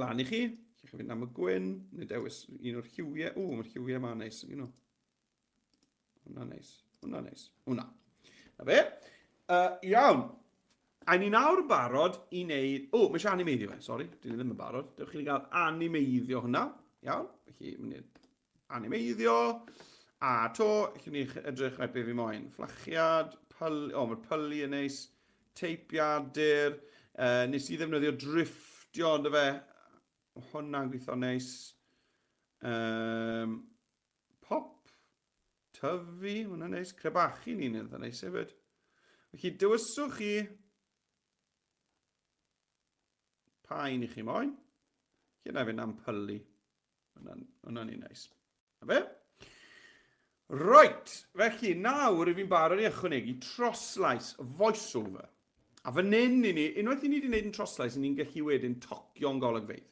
Lan i chi. Llwch chi fynd am y gwyn. Neu dewis un o'r lliwiau. Mae'r lliwiau yma'n neis. Hwna'n neis. Hwna. Na fe. Iawn. A ni nawr barod i wneud... mae eisiau animeiddio fe, sori. Dyn ni ddim yn barod. Dewch chi gael animeiddio hwnna. Iawn. Felly, mynd animeiddio. A to, llwn ni edrych rhaid beth fi moyn. Fflachiad, mae'r pyli yn neis, teipiadur, nes i ddefnyddio drifftio, ond fe, hwnna'n gweithio neis. Pop, tyfu, hwnna'n neis, crebachu ni'n edrych neis hefyd. Felly, dywyswch chi pa un i chi moyn. Felly, fynd am pyli. Hwnna'n ni'n neis. Na fe? Right, felly nawr i fi'n barod i ychwanegu troslais, voiceover. A fan hyn i ni, unwaith i ni wedi gwneud yn troslais, ni'n gallu wedyn tocio'n golygfeydd.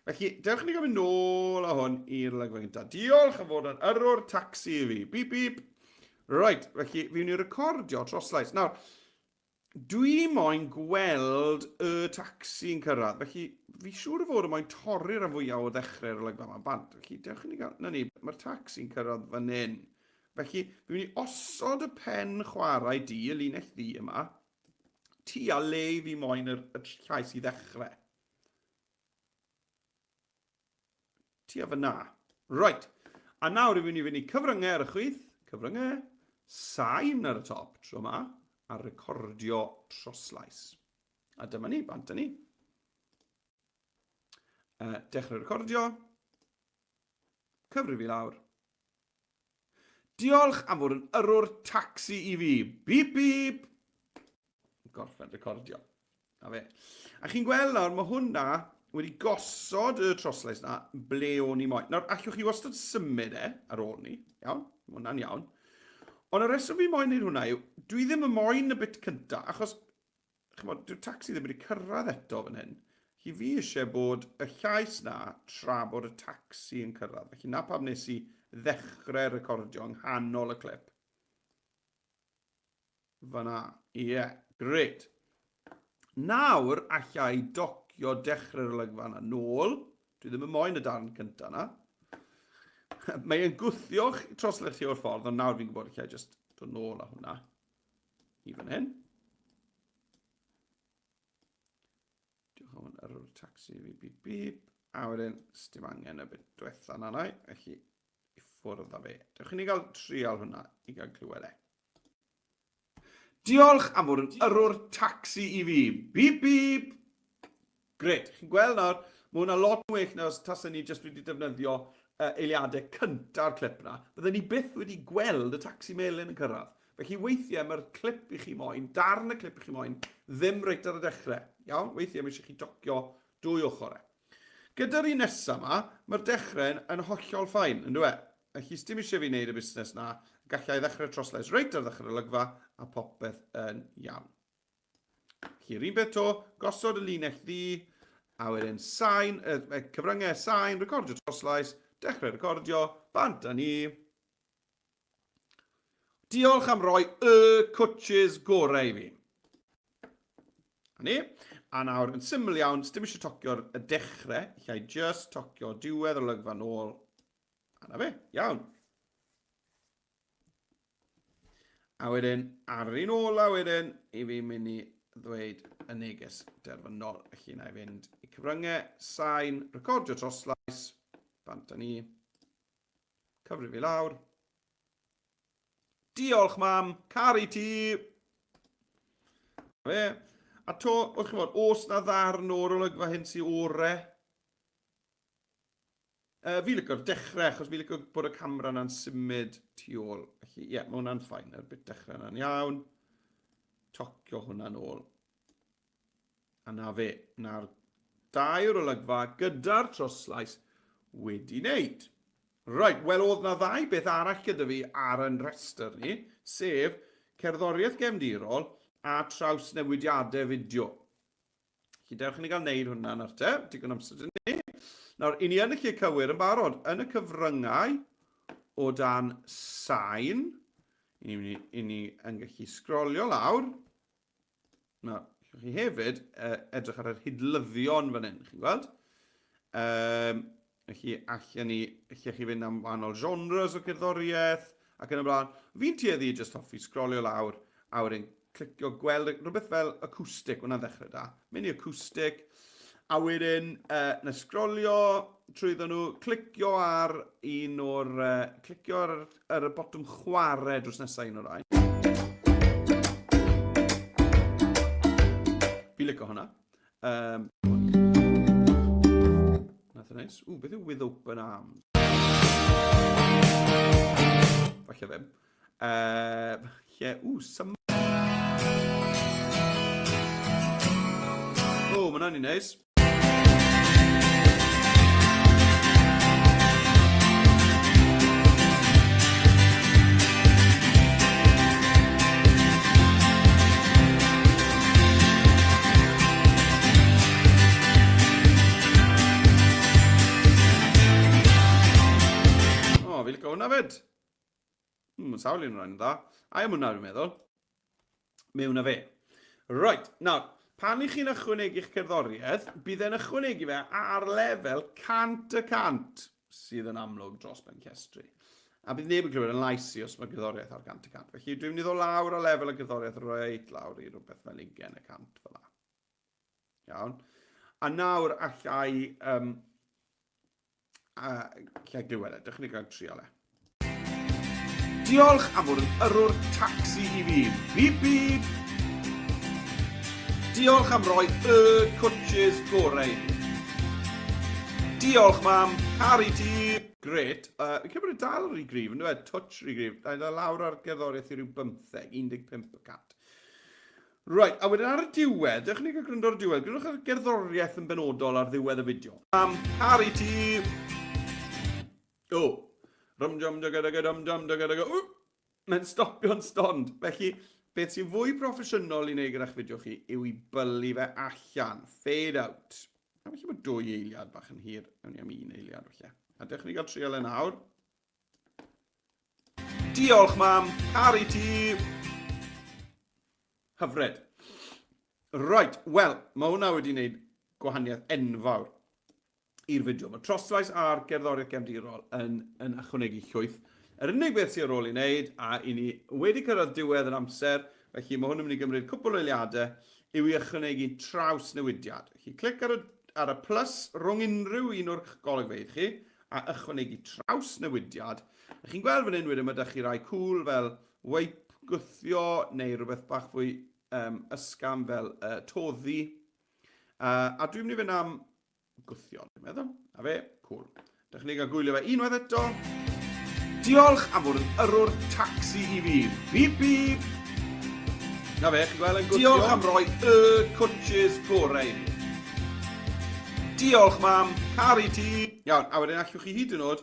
Felly, dewch ni gofyn nôl a hwn i'r olygfa gyntaf. Diolch am fod yn yrwr tacsi i fi. Bip, bip. Right, felly fi'n i recordio troslais. Nawr, dwi moyn gweld y tacsi'n cyrraedd. Felly, fi siŵr o fod yn moyn torri'r rhan fwyaf o ddechrau'r olygfa yma bant. Felly, dewch ni gael... Na ni, mae'r tacsi'n cyrraedd fan hyn. Felly, fi'n mynd i osod y pen chwarae di, y linell di yma, ti a le fi moyn y llais i ddechrau. Ti a fyna. Right. A nawr i fynd i cyfryngau ar y chwith, cyfryngau, sain ar y top tro yma, a recordio troslais. A dyma ni, bant ni. Dechrau recordio, cyfrif i lawr. Diolch am fod yn yrwr tacsi i fi. Bip, bip. Gorffen recordio. A fe. A chi'n gweld nawr, mae hwnna wedi gosod y troslais na ble o'n i moyn. Nawr, allwch chi wastad symud ar ôl ni. Iawn, mae hwnna'n iawn. Ond y reswm fi moyn wneud hwnna yw, dwi ddim yn moyn y bit cynta, achos dyw'r tacsi ddim wedi cyrraedd eto fan hyn. Hi fi eisiau bod y llais na tra bod y tacsi yn cyrraedd. Felly na pam nes I ddechrau recordio yng nghanol y clip. Fyna, ie, gret. Nawr allai docio dechrau'r olygfa yna nôl. Dwi ddim yn moyn y darn cynta yna. Mae'n gwthio'ch troslech chi o'r ffordd, ond nawr fi'n gwybod allai jyst dod nôl â hwnna. I fan hyn. Diolch am hwnna ar ôl tacsi fi, bip, bip. A wedyn, dim angen y bit diwetha yna nai. Felly, I ffwrdd â fe. Dewch i ni gael trial hwnna I gael clywed e. Diolch am fod yn yrwr tacsi I fi. Bip, bip. Gret. Chi'n gweld nawr, mae hwnna lot yn well na os tasau ni jyst wedi defnyddio eiliadau cynta'r clip na. Byddwn ni byth wedi gweld y tacsi melyn yn cyrraedd. Felly weithiau mae'r clip I chi moyn, darn y clip I chi moyn, ddim reit ar y dechrau. Iawn, weithiau mae eisiau chi docio dwy ochr. Gyda'r un nesaf yma, mae'r dechrau yn hollol ffain, yn dwi? Felly dim eisiau fi wneud y busnes na, gallai ddechrau troslais reit ar ddechrau'r olygfa a popeth yn iawn. Felly'r un beth o, gosod y linell ddi, a wedyn sain, cyfryngau sain, recordio troslais, dechrau recordio, bant a ni. Diolch am roi y coaches gorau I fi. A ni. A nawr, yn syml iawn, dim eisiau tocio'r dechrau, llai just tocio diwedd yr olygfa nôl. A na fe, iawn. A wedyn, ar un ola wedyn, I fi mynd I ddweud y neges derfynol. Felly na I fynd I cyfryngau, sain, recordio troslais, bant a ni, cyfrif I lawr. Diolch mam, cari ti. Fe. A to, o'ch chi'n bod, os na ddarn o'r olygfa hyn sy'n ore. Fi licio'r dechrau, achos fi licio bod y camera yna'n symud tu ôl. Felly, ie, mae hwnna'n ffain, yr bit dechrau yna'n iawn. Tocio hwnna'n ôl. A na fe, na'r dair olygfa gyda'r troslais wedi wneud. Right, wel oedd na ddau beth arall gyda fi ar yn rhestr ni, sef cerddoriaeth gefndirol a traws newidiadau fideo. Felly dewch I ni gael wneud hwnna nawr te, digon amser dyn ni. Nawr, I ni yn y lle cywir yn barod, yn y cyfryngau o dan sain, I ni yn gallu sgrolio lawr. Nawr, chi hefyd edrych ar yr hydlyddion fan hyn, chi'n gweld? Felly, allech chi fynd am wahanol genres o cerddoriaeth, ac yn y blaen. Fi'n tueddu I just hoffi sgrolio lawr, a wedyn clicio gweld rhywbeth fel acoustic, hwnna'n ddechrau da. Mynd I acoustic, a wedyn na sgrolio trwyddo nhw, clicio ar un o'r, clicio ar y botwm chwarae drws nesaf un o'r rai. Fi licio hwnna. Nath yn neis. Beth yw with open arms? Falle ddim. Falle, mae hwnna'n un neis. Fi licio hwnna fyd. Mae'n sawl un rhaid yn dda. A am hwnna dwi'n meddwl. Mewn a fe. Right, nawr, pan I chi'n ychwanegu'ch cerddoriaeth, bydd e'n ychwanegu fe ar lefel 100% sydd yn amlwg dros ben cestri. A bydd neb yn clywed yn lais I os mae cerddoriaeth ar 100%. Felly dwi'n mynd I ddod lawr o lefel y cerddoriaeth reit lawr I rhywbeth fel 20% fel la. Iawn. A nawr allai lle glywed e, dechrau gael trial e. Diolch am fod yn yrwr tacsi I fi. Beep beep. Diolch am roi y coaches gorau. Diolch mam, cari ti. Gret. Fi'n cael bod y dal rhy grif, yn dweud, touch rhy grif. Da lawr ar gerddoriaeth I ryw 15, 15%. Right, a wedyn ar y diwedd, ydych chi'n cael gwrando ar y diwedd, gwrandwch ar gerddoriaeth yn benodol ar ddiwedd y fideo. Mam, cari ti. O. Mae'n stopio'n stond. Felly, beth sy'n fwy proffesiynol I wneud gyda'ch fideo chi yw I bylu fe allan. Fade out. A felly bod 2 eiliad bach yn hir. Ewn ni am 1 eiliad felly. A dechrau ni gael trial yn awr. Diolch mam, cari ti. Hyfryd. Right, wel, mae hwnna wedi wneud gwahaniaeth enfawr i'r fideo. Mae troslais a'r gerddoriaeth gefndirol yn ychwanegu llwyth. Yr unig beth sy'n ar ôl I wneud, a I ni wedi cyrraedd diwedd yn amser, felly mae hwn yn mynd I gymryd cwbl o eiliadau, yw I ychwanegu traws newidiad. Felly clic ar y plus rhwng unrhyw un o'r golygfeydd chi, a ychwanegu traws newidiad. Chi'n gweld fan hyn wedyn mae ydych chi rai cwl fel wipe gwthio, neu rhywbeth bach fwy ysgam fel toddi. A dwi'n mynd I fynd am gwthio, dwi'n meddwl. A fe, cwl. Dych chi'n gael gwylio fe unwaith eto. Diolch am fod yn yrwr tacsi I fi. Beep beep. Na fe, chi'n gweld yn gwthio. Diolch am roi y coaches gorau I fi. Diolch mam, cari ti. Iawn, a wedyn allwch chi hyd yn oed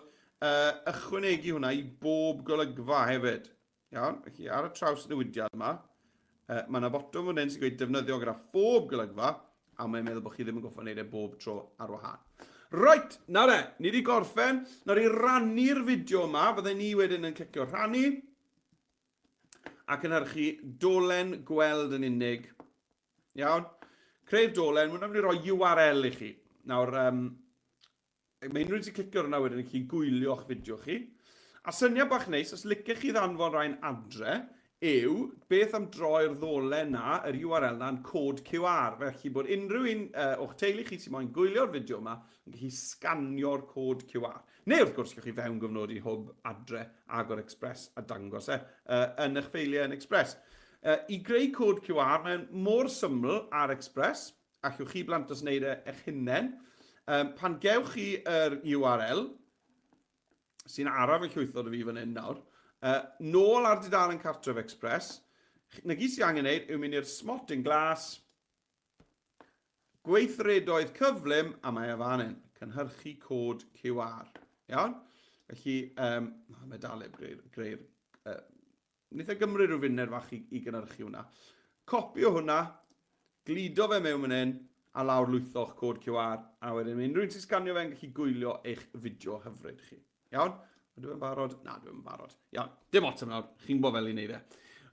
ychwanegu hwnna I bob golygfa hefyd. Iawn, felly ar y traws newidiad yma, mae yna botwm fan hyn sy'n gweud defnyddio gyda phob golygfa, a mae'n meddwl bod chi ddim yn goffo wneud e bob tro ar wahân. Right, nawr ni wedi gorffen. Nawr I rannu'r fideo yma, byddai ni wedyn yn clicio rhannu ac yn hyrchu dolen gweld yn unig. Iawn? Creu'r dolen, mwyn am ni roi URL I chi. Nawr, mae unrhyw sy'n clicio hwnna wedyn yn chi gwylio'ch fideo chi. A syniad bach neis, os licech chi ddanfon rhain adre, yw beth am droi'r ddolen na, yr URL na, yn cod QR. Felly bod unrhyw un o'ch teulu chi sy'n moyn gwylio'r fideo yma yn gallu sganio'r cod QR. Neu wrth gwrs, gallwch chi fewn gyfnod I hwb adre agor Express a dangos yn eich ffeiliau yn Express. I greu cod QR, mae'n mor syml ar Express, allwch chi blantos wneud eich hunain. Pan gewch chi yr URL, sy'n araf y llwythod o fi fan hyn nawr, nôl ar dudalen cartref Express, na gyd sy'n angen wneud yw mynd i'r smotting glass, gweithredoedd cyflym, a mae fan hyn, cynhyrchu cod QR. Iawn? Felly, mae daleb greu'r Wnaeth gymryd rhyw funed fach I gynhyrchu hwnna. Copio hwnna, glido fe mewn fan hyn, a lawr lwytho'ch cod QR, a wedyn mae unrhyw un sy'n sganio fe'n gallu gwylio eich fideo hyfryd chi. Iawn? Dwi'n barod? Na, dwi'n barod. Iawn, dim ots am nawr. Chi'n bod fel I wneud e.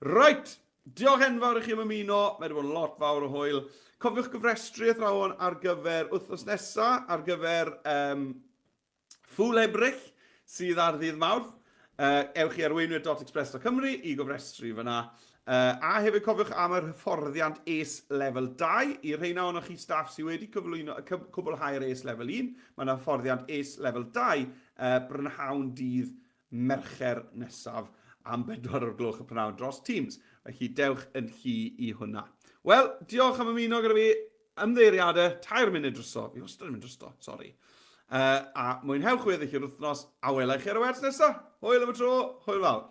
Right, diolch enfawr I chi am ymuno. Mae wedi bod yn lot fawr o hwyl. Cofiwch gyfrestru athrawon ar gyfer wythnos nesaf, ar gyfer ffwl ebrych sydd ar ddydd Mawrth. Ewch chi ar weinwyr.express.cymru I gofrestru fyna. A hefyd cofiwch am yr hyfforddiant ACE Level 2. I rheina o'n chi staff sydd wedi cwblhau'r ACE Level 1. Mae yna hyfforddiant ACE Level 2 brynhawn dydd Mercher nesaf am 4 o'r gloch y prynawn dros Teams. Felly dewch yn chi I hwnna. Wel, diolch am ymuno gyda fi. Ymddeiriadau, 2 munud dryso. Fi wastad yn mynd dryso, sori. A mwynhewch weddill i'r wythnos a welai chi ar y wers nesaf. Hwyl am y tro, hwyl fawr.